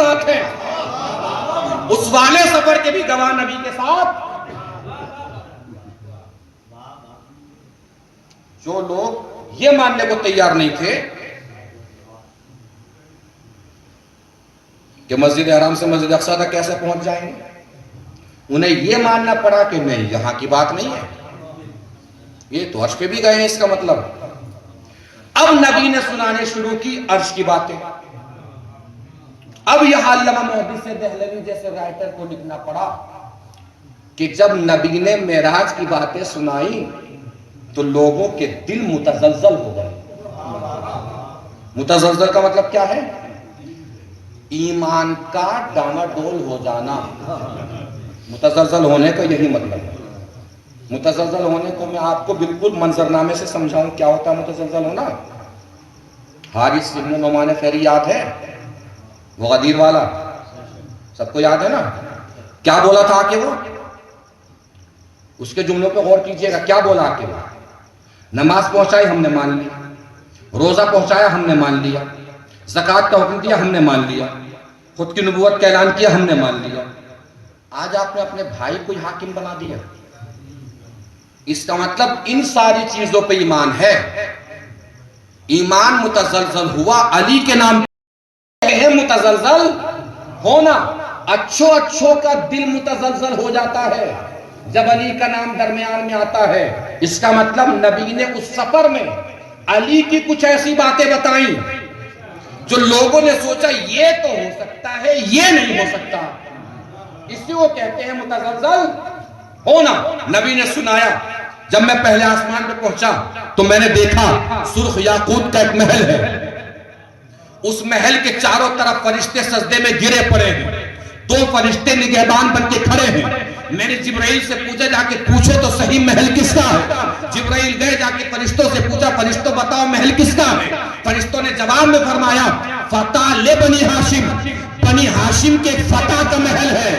ساتھ ہیں، اس والے سفر کے بھی گواہ نبی کے ساتھ۔ جو لوگ یہ ماننے کو تیار نہیں تھے کہ مسجد حرام سے مسجد اقصی تک کیسے پہنچ جائیں گے، انہیں یہ ماننا پڑا کہ نہیں، یہاں کی بات نہیں ہے، یہ تو عرش پہ بھی گئے ہیں، اس کا مطلب۔ اب نبی نے سنانے شروع کی عرش کی باتیں۔ اب یہ علامہ محدث دہلوی جیسے رائٹر کو لکھنا پڑا کہ جب نبی نے معراج کی باتیں سنائی تو لوگوں کے دل متزلزل ہو گئے۔ متزلزل کا مطلب کیا ہے؟ ایمان کا ڈاواڈول ہو جانا۔ متزلزل ہونے کا یہی مطلب ہے۔ متزلزل ہونے کو میں آپ کو بالکل منظرنامے سے سمجھاؤں کیا ہوتا ہے متزلزل ہونا۔ حارث بن نعمان فہری یاد ہے؟ وہ غدیر والا، سب کو یاد ہے نا؟ کیا بولا تھا کہ وہ؟ اس کے جملوں پہ غور کیجئے گا، کیا بولا کہ وہ؟ نماز پہنچائی ہم نے مان لی، روزہ پہنچایا ہم نے مان لیا، زکوٰۃ کا حکم دیا ہم نے مان لیا، خود کی نبوت کا اعلان کیا ہم نے مان لیا۔ آج آپ نے اپنے بھائی کو حاکم بنا دیا۔ اس کا مطلب ان ساری چیزوں پہ ایمان ہے۔ ایمان متزلزل ہوا علی کے نام ہے، متزلزل ہونا۔ اچھوں کا دل متزلزل ہو جاتا ہے جب علی کا نام درمیان میں آتا ہے۔ اس کا مطلب نبی نے اس سفر میں علی کی کچھ ایسی باتیں بتائیں جو لوگوں نے سوچا یہ تو ہو سکتا ہے، یہ نہیں ہو سکتا۔ اسی کو کہتے ہیں متزلزل ہونا۔ نبی نے سنایا، جب میں پہلے آسمان پہ پہنچا تو میں نے دیکھا سرخ یاقوت کا ایک محل ہے، اس محل کے چاروں طرف فرشتے سجدے میں گرے پڑے ہیں، 2 فرشتے نگہبان بن کے کھڑے ہیں۔ میں نے جبرائیل سے پوچھا، جا کے پوچھو تو صحیح محل کس کا ہے۔ جبرائیل گئے، جا کے فرشتوں سے پوچھا، فرشتوں بتاؤ محل کس کا ہے۔ فرشتوں نے جواب میں فرمایا فتح لبنی ہاشم، بنی ہاشم کے ایک فتح کا محل ہے،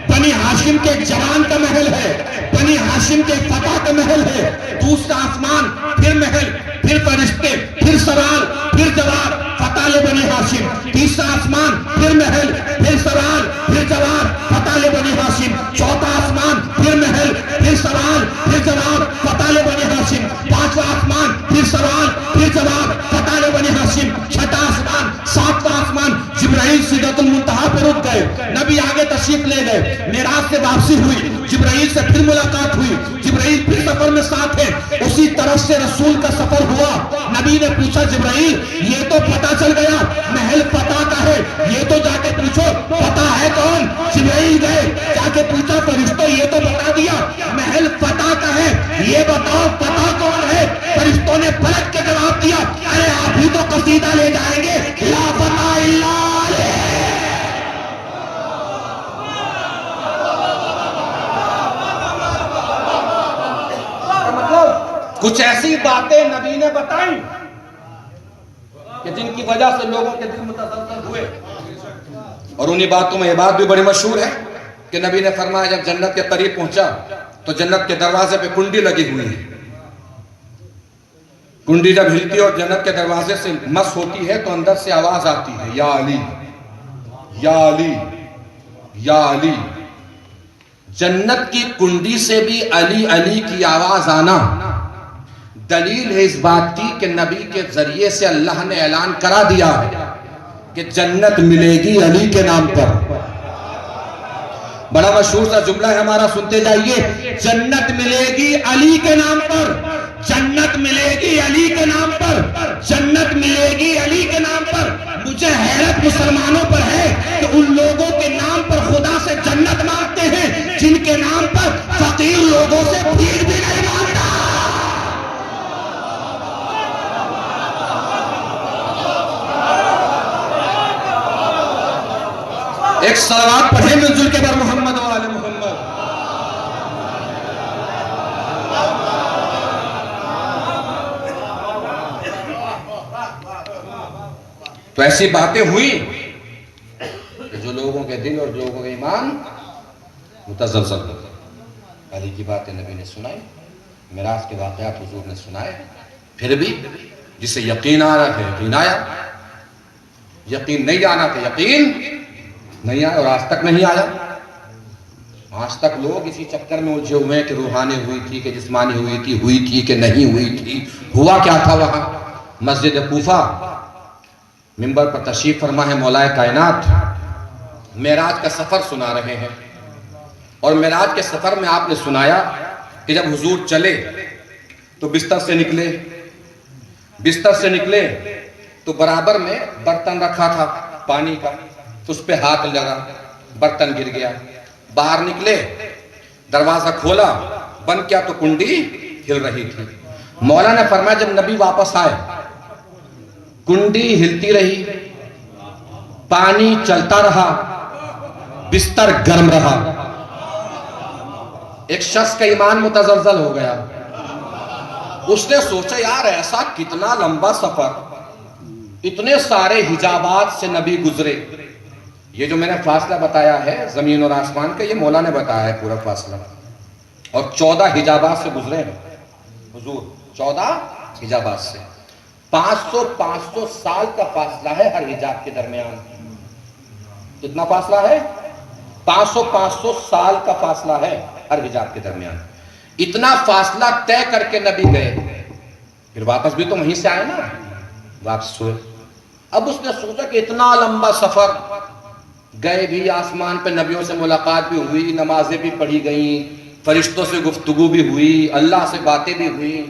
بنی ہاشم کے ایک جوان کا محل ہے، بنی ہاشم کے ایک فتح کا محل ہے۔ دوسرا آسمان، پھر محل، پھر فرشتے، پھر سوال، پھر جواب، فتح لبنی ہاشم۔ تیسرا آسمان، پھر محل، پھر سوال، پھر جواب، فتح لبنی ہاشم۔ چوتھا آسمان، پھر محل، پھر سوال، پھر جواب، فتح لبنی ہاشم۔ پانچواں آسمان، پھر سوال، پھر جواب، فتح لبنی ہاشم۔ چھٹا آسمان، ساتواں آسمان۔ جبرائیل سدرۃ المنتہا پہ رک گئے، نبی آگے تشریف لے گئے، معراج سے واپسی ہوئی، جبرائیل سے پھر ملاقات ہوئی، جبرائیل پھر سفر میں ساتھ ہیں۔ اسی طرف سے رسول کا سفر ہوا۔ نبی نے پوچھا جبرائیل یہ تو پتہ چل گیا محل فتح کا ہے، یہ تو جا کے پوچھو فتح ہے کون۔ جبرائیل گئے، جا کے پوچھا فرشتوں یہ تو بتا دیا محل فتح کا ہے، یہ بتاؤ فتح کون ہے۔ فرشتوں نے پلٹ کے جواب دیا ارے آپ ہی تو قصیدہ لے جائیں گے، لا فتح الا علیہ۔ کچھ ایسی باتیں نبی نے بتائیں کہ جن کی وجہ سے لوگوں کے دل متزلزل ہوئے۔ اور انہی باتوں میں یہ بات بھی بڑی مشہور ہے کہ نبی نے فرمایا جب جنت کے قریب پہنچا تو جنت کے دروازے پہ کنڈی لگی ہوئی ہے، کنڈی جب ہلتی ہے اور جنت کے دروازے سے مس ہوتی ہے تو اندر سے آواز آتی ہے یا علی یا علی یا علی۔ جنت کی کنڈی سے بھی علی علی کی آواز آنا دلیل ہے اس بات کی کہ نبی کے ذریعے سے اللہ نے اعلان کرا دیا کہ جنت ملے گی علی کے نام پر۔ بڑا مشہور سا جملہ ہے ہمارا، سنتے جائیے، جنت ملے گی علی کے نام پر، جنت ملے گی علی کے نام پر، جنت ملے گی علی کے نام پر۔ مجھے حیرت مسلمانوں پر ہے کہ ان لوگوں کے نام پر خدا سے جنت مانگتے ہیں جن کے نام پر فقیر لوگوں سے بھیڑ بھی نہیں مانگتا۔ ایک صلوات پڑھیں منزل کے بر محمد و آل محمد۔ تو ایسی باتیں ہوئی کہ جو لوگوں کے دل اور لوگوں کے ایمان متزلزل ہو گئے۔ علی کی باتیں نبی نے سنائی، معراج کے واقعات حضور نے سنائے، پھر بھی جسے یقین آ رہا تھا یقین آیا، یقین نہیں آنا تھا یقین نہیں آیا اور آج تک نہیں آیا. آج تک لوگ اسی چکر میں الجھے ہوئے ہیں کہ روحانی ہوئی تھی کہ جسمانی ہوئی تھی کہ نہیں ہوئی تھی. ہوا کیا تھا وہاں؟ مسجد کوفہ منبر پر تشریف فرما ہے مولا کائنات معراج کا سفر سنا رہے ہیں. اور معراج کے سفر میں آپ نے سنایا کہ جب حضور چلے تو بستر سے نکلے تو برابر میں برتن رکھا تھا پانی کا، تو اس پہ ہاتھ لگا، برتن گر گیا. باہر نکلے، دروازہ کھولا، بند کیا تو کنڈی ہل رہی تھی. مولا نے فرمایا جب نبی واپس آئے کنڈی ہلتی رہی، پانی چلتا رہا، بستر گرم رہا. ایک شخص کا ایمان متزلزل ہو گیا. اس نے سوچا یار ایسا کتنا لمبا سفر، اتنے سارے حجابات سے نبی گزرے. یہ جو میں نے فاصلہ بتایا ہے زمین اور آسمان کا، یہ مولا نے بتایا ہے پورا فاصلہ. اور 14 حجابات سے گزرے ہیں حضور، 14 حجابات سے. 500 سال کا فاصلہ ہے ہر حجاب کے درمیان. کتنا فاصلہ ہے؟ 500 سال کا فاصلہ ہے ہر حجاب کے درمیان. اتنا فاصلہ طے کر کے نبی گئے، پھر واپس بھی تو وہیں سے آئے نا، واپس ہوئے. اب اس نے سوچا کہ اتنا لمبا سفر، گئے بھی آسمان پہ، نبیوں سے ملاقات بھی ہوئی، نمازیں بھی پڑھی گئیں، فرشتوں سے گفتگو بھی ہوئی، اللہ سے باتیں بھی ہوئی،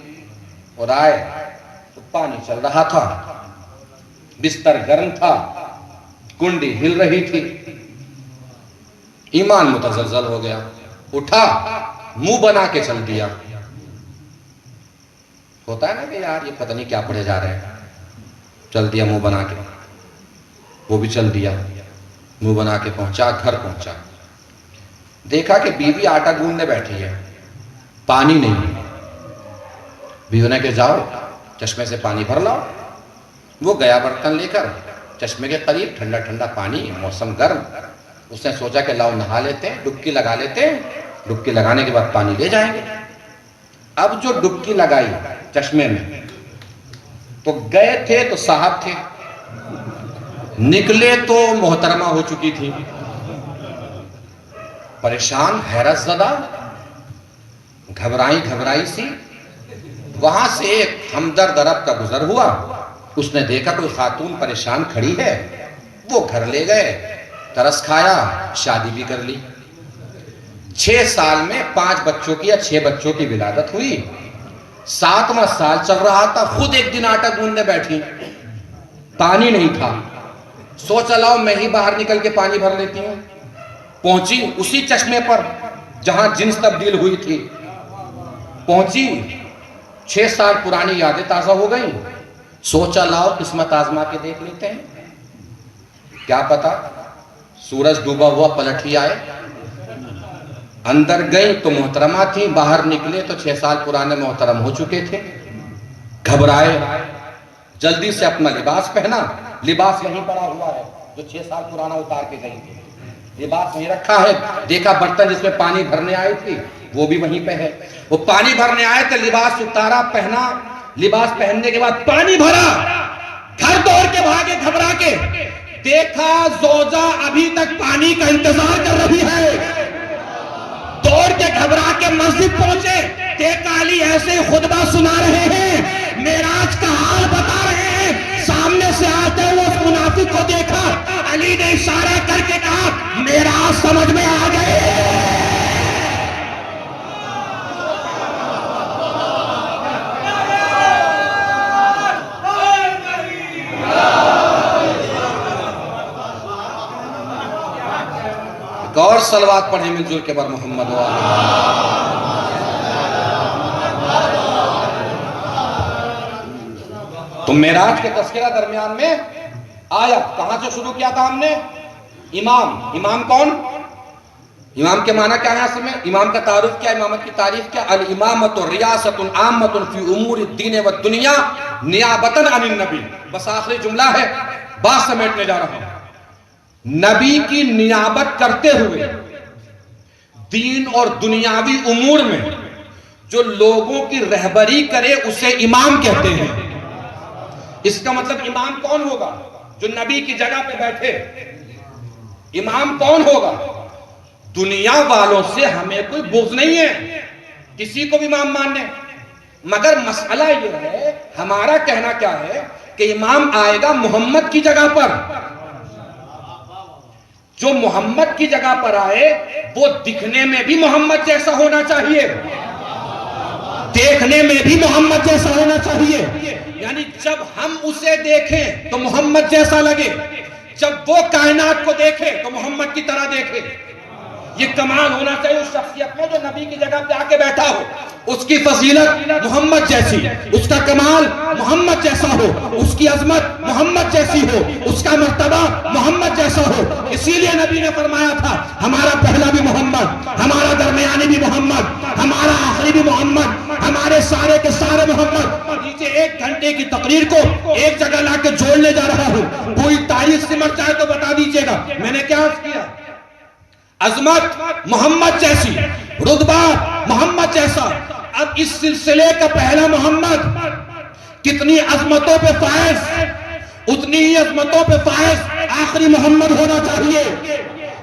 اور آئے تو پانی چل رہا تھا، بستر گرم تھا، کنڈی ہل رہی تھی. ایمان متزلزل ہو گیا. اٹھا، منہ بنا کے چل دیا. ہوتا ہے نا کہ یار یہ پتہ نہیں کیا پڑھے جا رہے ہیں. چل دیا منہ بنا کے. وہ بھی چل دیا، منہ بنا کے پہنچا، گھر پہنچا. دیکھا کہ بیوی آٹا گوندنے بیٹھی ہے، پانی نہیں. بیوی نے کہ جاؤ چشمے سے پانی بھر لاؤ. وہ گیا برتن لے کر چشمے کے قریب، ٹھنڈا ٹھنڈا پانی، موسم گرم. اس نے سوچا کہ لاؤ نہا لیتے ہیں، ڈبکی لگا لیتے ہیں، ڈبکی لگانے کے بعد پانی لے جائیں گے. اب جو ڈبکی لگائی چشمے میں تو گئے تھے تو صاحب تھے، نکلے تو محترمہ ہو چکی تھی. پریشان، حیرت زدہ، گھبرائی سی. وہاں سے ایک ہمدرد عرب کا گزر ہوا. اس نے دیکھا کوئی خاتون پریشان کھڑی ہے. وہ گھر لے گئے، ترس کھایا، شادی بھی کر لی. 6 سال میں 5 بچوں کی یا 6 بچوں کی ولادت ہوئی. 7واں سال چل رہا تھا. خود ایک دن آٹا گوندنے بیٹھی، پانی نہیں تھا. سوچا لاؤ میں ہی باہر نکل کے پانی بھر لیتی ہوں. پہنچی اسی چشمے پر جہاں جنس تبدیل ہوئی تھی. پہنچی، 6 سال پرانی یادیں تازہ ہو گئیں. سوچا لاؤ قسمت آزما کے دیکھ لیتے ہیں، کیا پتا سورج ڈوبا ہوا پلٹ ہی آئے. اندر گئی تو محترمہ تھی، باہر نکلے تو 6 سال پرانے محترم ہو چکے تھے. گھبرائے، جلدی سے اپنا لباس پہنا. لباس وہیں پڑا ہوا ہے جو 6 سال پرانا اتار کے گئی تھی. لباس وہیں رکھا ہے. دیکھا برتن جس میں پانی بھرنے آئی تھی وہ بھی وہیں پہ ہے. وہ پانی بھرنے آئے تو لباس اتارا، پہنا. لباس پہننے کے بعد پانی بھرا، گھر دوڑ کے بھاگے گھبرا کے. دیکھا زوجہ ابھی تک پانی کا انتظار کر رہی ہے. دوڑ کے گھبرا کے مسجد پہنچے. دیکھا علی ایسے خطبہ سنا رہے ہیں، معراج کا حال بتا رہے ہیں. سامنے سے آتے ہوئے اس منافق کو دیکھا. علی نے اشارہ کر کے کہا معراج سمجھ میں آ گئے. اور صلوات پڑھیں مل جل کے بر محمد و تو معراج کے تذکرہ درمیان میں آیا. کہاں سے شروع کیا تھا ہم نے؟ امام کون؟ امام کے معنی کیا ہے اصل میں؟ امام کا تعارف کیا، امامت کی تعریف کیا؟ الامامت ریاست عامت فی امور الدین والدنیا نیابتا عن النبی. بس آخری جملہ ہے، بات سمیٹنے جا رہا ہوں. نبی کی نیابت کرتے ہوئے دین اور دنیاوی امور میں جو لوگوں کی رہبری کرے اسے امام کہتے ہیں. اس کا مطلب امام کون ہوگا؟ جو نبی کی جگہ پہ بیٹھے. امام کون ہوگا؟ دنیا والوں سے ہمیں کوئی بغض نہیں ہے کسی کو بھی امام ماننے، مگر مسئلہ یہ ہے، ہمارا کہنا کیا ہے کہ امام آئے گا محمد کی جگہ پر، جو محمد کی جگہ پر آئے وہ دکھنے میں بھی محمد جیسا ہونا چاہیے، دیکھنے میں بھی محمد جیسا ہونا چاہیے، یعنی جب ہم اسے دیکھیں تو محمد جیسا لگے، جب وہ کائنات کو دیکھے تو محمد کی طرح دیکھے۔ یہ کمال ہونا چاہیے اس شخصیت میں جو نبی کی جگہ پہ آ کے بیٹھا ہو، اس کی فضیلت محمد جیسی، اس کا کمال محمد جیسا ہو، اس کی عظمت محمد جیسی ہو، اس کا مرتبہ محمد جیسا ہو۔ اسی لیے نبی نے فرمایا تھا ہمارا پہلا بھی محمد، ہمارا درمیانی بھی محمد، ہمارا آخری بھی محمد، ہمارے سارے کے سارے محمد۔ نیچے 1 گھنٹے کی تقریر کو ایک جگہ لا کے جوڑنے جا رہا ہوں، کوئی تاریخ سمجھ جائے تو بتا دیجئے گا میں نے کیا عرض کیا۔ عظمت محمد جیسی، رتبہ محمد جیسا۔ اب اس سلسلے کا پہلا محمد کتنی عظمتوں پہ فائز، اتنی ہی عظمتوں پہ فائز آخری محمد ہونا چاہیے۔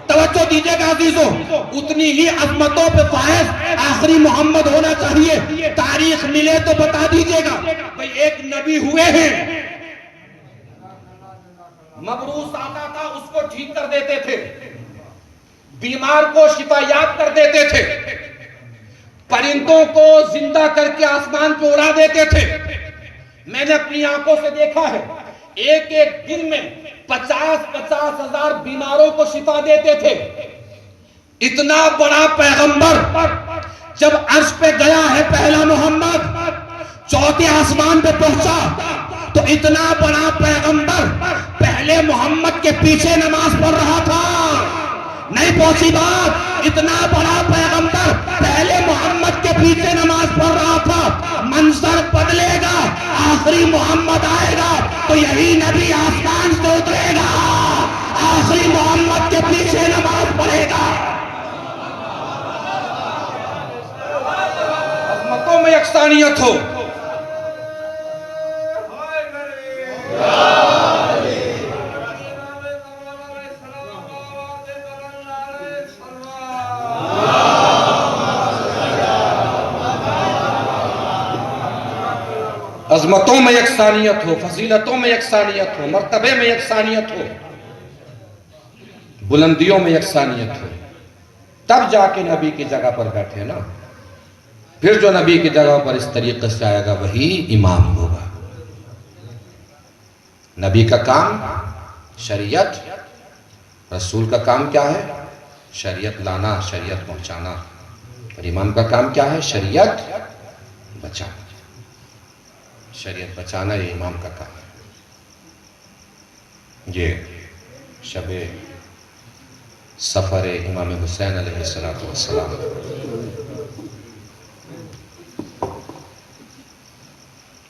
توجہ دیجئے گا عزیزوں، اتنی ہی عظمتوں پہ فائز آخری محمد ہونا چاہیے۔ تاریخ ملے تو بتا دیجئے گا۔ بھئی ایک نبی ہوئے ہیں، مبروس آتا تھا اس کو ٹھیک کر دیتے تھے، بیمار کو شفا یاب کر دیتے تھے، پرندوں کو زندہ کر کے آسمان پہ اڑا دیتے تھے۔ میں نے اپنی آنکھوں سے دیکھا ہے ایک دن میں 50,000 ہزار بیماروں کو شفا دیتے تھے۔ اتنا بڑا پیغمبر جب عرش پہ گیا ہے پہلا محمد، 4تھے آسمان پہ پہنچا تو اتنا بڑا پیغمبر پہلے محمد کے پیچھے نماز پڑھ رہا تھا۔ نہیں پہنچی بات؟ اتنا بڑا پیغمبر پہلے محمد کے پیچھے نماز پڑھ رہا تھا۔ منظر بدلے گا، آخری محمد آئے گا تو یہی نبی آسمان سے اترے گا، آخری محمد کے پیچھے نماز پڑھے گا۔ عظمتوں میں یکسانیت ہو۔ عظمتوں میں یکسانیت ہو، فضیلتوں میں یکسانیت ہو، مرتبے میں یکسانیت ہو، بلندیوں میں یکسانیت ہو، تب جا کے نبی کی جگہ پر بیٹھے نا۔ پھر جو نبی کی جگہ پر اس طریقے سے آئے گا وہی امام ہوگا۔ نبی کا کام شریعت، رسول کا کام کیا ہے؟ شریعت لانا، شریعت پہنچانا، اور امام کا کام کیا ہے؟ شریعت بچانا۔ شریعت بچانا یہ امام کا کام ہے۔ یہ شب سفر امام حسین علیہ السلام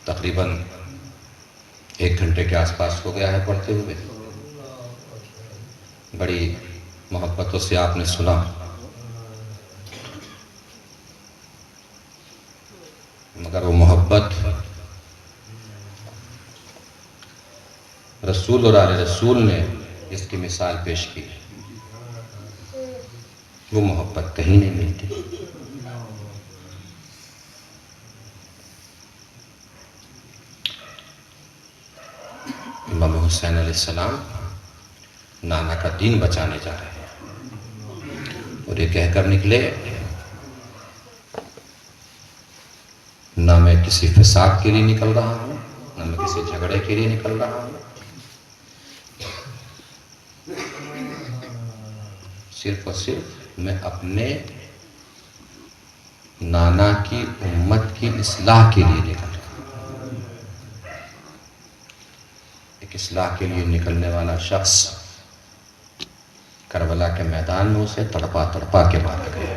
تقریباً 1 گھنٹے کے آس پاس ہو گیا ہے پڑھتے ہوئے۔ بڑی محبتوں سے آپ نے سنا، مگر وہ محبت رسول اور آل رسول نے اس کی مثال پیش کی، وہ محبت کہیں نہیں ملتی۔ امام حسین علیہ السلام نانا کا دین بچانے جا رہے ہیں، اور یہ کہہ کر نکلے نہ میں کسی فساد کے لیے نکل رہا ہوں، نہ میں کسی جھگڑے کے لیے نکل رہا ہوں، صرف اور صرف میں اپنے نانا کی امت کی اصلاح کے لیے نکل رہا ہوں۔ ایک اصلاح کے لیے نکلنے والا شخص کربلا کے میدان میں اسے تڑپا تڑپا کے مارا گیا۔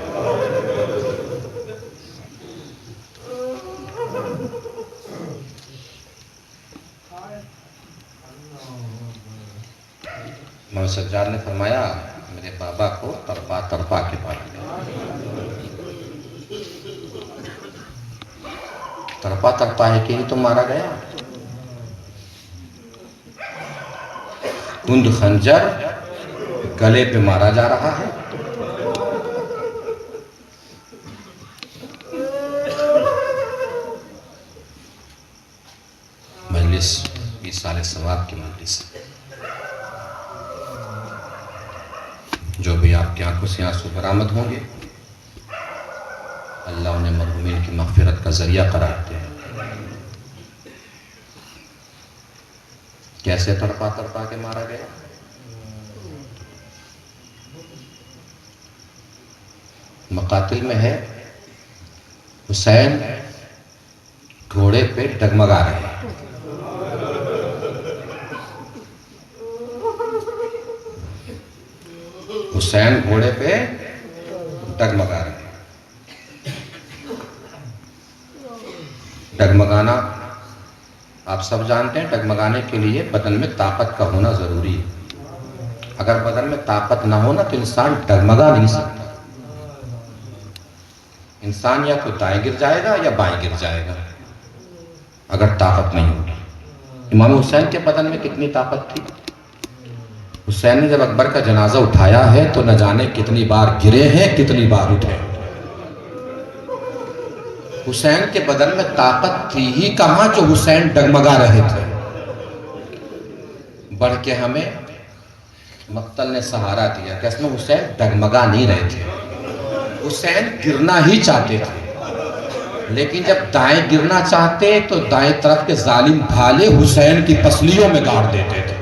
امام سجاد نے فرمایا میرے بابا کو تڑپا تڑپا کے مارا گیا۔ تڑپا تڑپا ہے کہ ہی تو مارا گیا۔ کند خنجر گلے پہ مارا جا رہا ہے. مجلس ایصال ثواب کی مجلس ہے. جو بھی آپ کی آنکھوں سے آنسو برآمد ہوں گے اللہ انہیں مرحومین کی مغفرت کا ذریعہ قرار دے. کیسے تڑپا تڑپا کے مارا گیا؟ مقاتل میں ہے حسین گھوڑے پہ ڈگمگا رہے ہیں. حسین گھوڑے پہ ڈگمگا رہے ہیں. ڈگمگانا آپ سب جانتے ہیں، ڈگمگانے کے لیے بدن میں طاقت کا ہونا ضروری ہے. اگر بدن میں طاقت نہ ہونا تو انسان ڈگمگا نہیں سکتا. انسان یا تو دائیں گر جائے گا یا بائیں گر جائے گا اگر طاقت نہیں ہوگی. امام حسین کے بدن میں کتنی طاقت تھی؟ حسین نے جب اکبر کا جنازہ اٹھایا ہے تو نہ جانے کتنی بار گرے ہیں کتنی بار اٹھے. حسین کے بدن میں طاقت تھی ہی کہاں جو حسین ڈگمگا رہے تھے. بڑھ کے ہمیں مقتل نے سہارا دیا کہ اس میں حسین ڈگمگا نہیں رہے تھے، حسین گرنا ہی چاہتے تھے. لیکن جب دائیں گرنا چاہتے تو دائیں طرف کے ظالم بھالے حسین کی پسلیوں میں گاڑ دیتے تھے.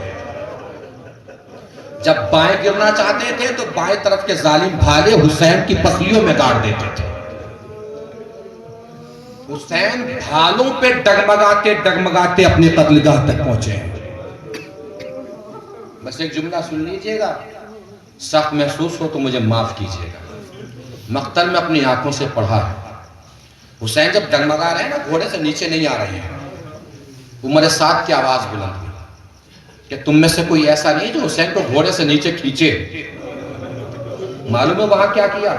جب بائیں گرنا چاہتے تھے تو بائیں طرف کے ظالم بھالے حسین کی پسلیوں میں گاڑ دیتے تھے. حسین بھالوں پہ ڈگمگاتے ڈگمگاتے اپنے قتلگاہ تک پہنچے ہیں. بس ایک جملہ سن لیجئے گا، سخت محسوس ہو تو مجھے معاف کیجئے گا. مقتل میں اپنی آنکھوں سے پڑھا ہے. حسین جب ڈگمگا رہے ہیں نا، گھوڑے سے نیچے نہیں آ رہے ہیں. عمر سعد کی آواز بلند ہوئی کہ تم میں سے کوئی ایسا نہیں جو حسین کو گھوڑے سے نیچے کھینچے. معلوم ہے وہاں کیا کیا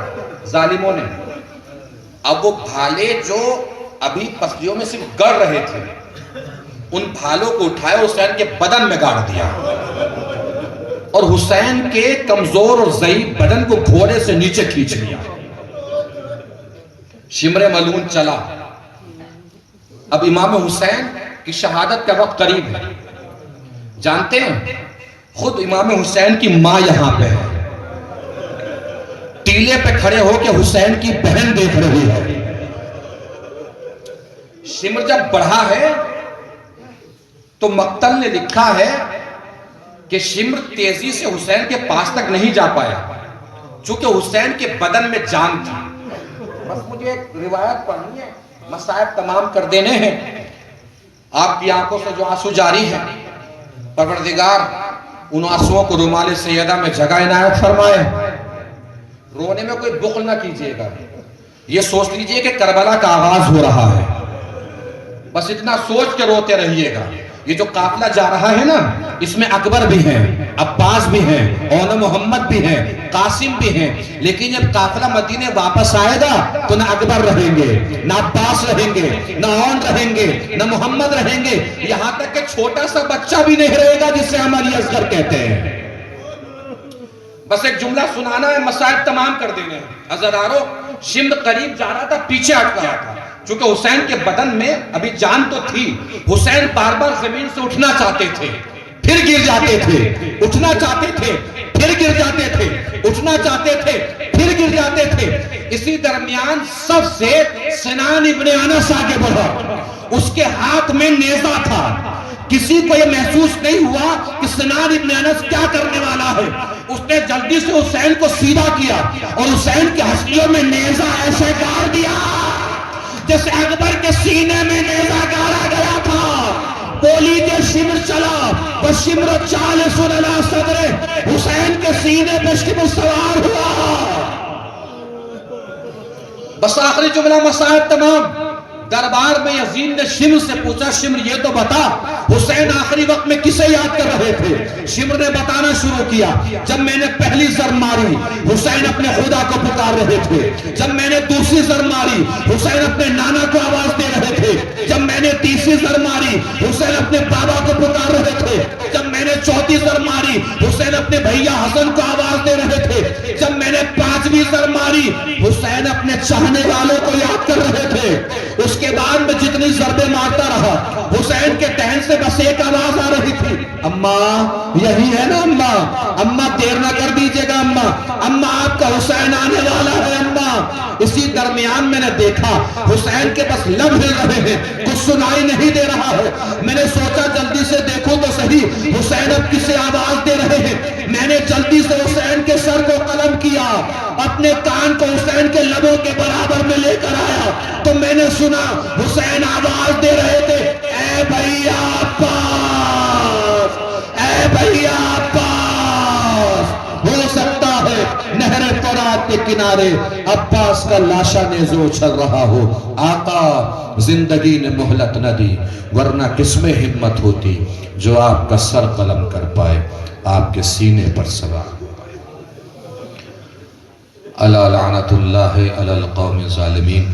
ظالموں نے؟ اب وہ بھالے جو ابھی پسلیوں میں صرف گڑ رہے تھے ان بھالوں کو اٹھائے حسین کے بدن میں گاڑ دیا اور حسین کے کمزور اور ضعیف بدن کو گھوڑے سے نیچے کھینچ لیا. شمر ملعون چلا. اب امام حسین کی شہادت کا وقت قریب ہے. جانتے ہیں خود امام حسین کی ماں یہاں پہ ہے، ٹیلے پہ کھڑے ہو کے حسین کی بہن دیکھ رہی ہے. شمر جب بڑھا ہے تو مقتل نے لکھا ہے کہ شمر تیزی سے حسین کے پاس تک نہیں جا پایا چونکہ حسین کے بدن میں جان تھی. بس مجھے ایک روایت پڑھنی ہے، مصائب تمام کر دینے ہیں. آپ کی آنکھوں سے جو آنسو جاری ہے پروردگار ان آنسوؤں کو رومال سیدہ میں جگہ عنایت فرمائے. رونے میں کوئی بخل نہ کیجئے گا، یہ سوچ لیجئے کہ کربلا کا آغاز ہو رہا ہے. بس اتنا سوچ کے روتے رہیے گا. یہ جو قافلہ جا رہا ہے نا، اس میں اکبر بھی ہیں، عباس بھی ہیں، اون محمد بھی ہیں، قاسم بھی ہیں. لیکن جب قافلہ مدینے واپس آئے گا تو نہ اکبر رہیں گے، نہ عباس رہیں گے، نہ اون رہیں گے، نہ محمد رہیں گے. یہاں تک کہ چھوٹا سا بچہ بھی نہیں رہے گا جسے ہم علی اصغر کہتے ہیں. بس ایک جملہ سنانا ہے، مسائل تمام کر دینے ہیں. عزیزارو، شمر قریب جا رہا تھا، پیچھے ہٹ رہا تھا چونکہ حسین کے بدن میں ابھی جان تو تھی. حسین بار بار زمین سے اٹھنا چاہتے تھے پھر گر جاتے تھے، اٹھنا چاہتے تھے پھر گر جاتے تھے، اٹھنا چاہتے تھے پھر گر جاتے تھے. اسی درمیان سب سے سنان ابن انس آگے بڑھا. اس کے ہاتھ میں نیزہ تھا. کسی کو یہ محسوس نہیں ہوا کہ سنان ابن انس کیا کرنے والا ہے. اس نے جلدی سے حسین کو سیدھا کیا اور حسین کے ہستیوں میں نیزہ ایسے گاڑ دیا جیسے اکبر کے سینے میں نیزہ گاڑا گیا تھا. بولی کے شمر چلا وشمر چالس علی صدر، حسین کے سینے پہ شمر سوار ہوا. بس آخری جملہ، مسائب تمام. دربار میں یزید نے شمر سے پوچھا، شمر یہ تو بتا حسین آخری وقت میں کسے یاد کر رہے تھے؟ شمر نے بتانا شروع کیا، جب میں نے پہلی زر ماری حسین اپنے خدا کو پکار رہے تھے. جب میں نے دوسری زر ماری حسین اپنے نانا کو آواز دے رہے تھے. جب میں نے تیسری زر ماری حسین اپنے بابا کو پکار رہے تھے. جب میں نے چوتھی زر ماری حسین اپنے بھیا حسن کو آواز ماری. حسین اپنے چاہنے والوں کو یاد کر رہے تھے. اس کے بعد میں جتنی ضربیں مارتا رہا, حسین کے ٹہن سے بس ایک آواز آ رہی تھی, اماں یہی ہے نا اماں, اماں دیر نہ کر دیجئے گا اماں, اماں آپ کا حسین آنے والا ہے اماں. اسی درمیان میں نے دیکھا حسین کے بس لب ہل رہے ہیں, کچھ سنائی نہیں دے رہا ہے. میں نے سوچا جلدی سے دیکھوں تو صحیح حسین اب کسے آواز دے رہے ہیں. میں نے جلدی سے حسین کے سر کو قلم کیا, اپنے کان کو حسین کے لبوں کے برابر میں لے کر آیا تو میں نے سنا حسین آواز دے رہے تھے, اے بھیا عباس, اے بھیا عباس. ہو سکتا ہے نہر فرات کے کنارے عباس کا لاشا نیزو چل رہا ہو. آقا زندگی نے مہلت نہ دی, ورنہ کس میں ہمت ہوتی جو آپ کا سر قلم کر پائے, آپ کے سینے پر سوار ہو پائے. الا لعنت اللہ علی القوم الظالمین.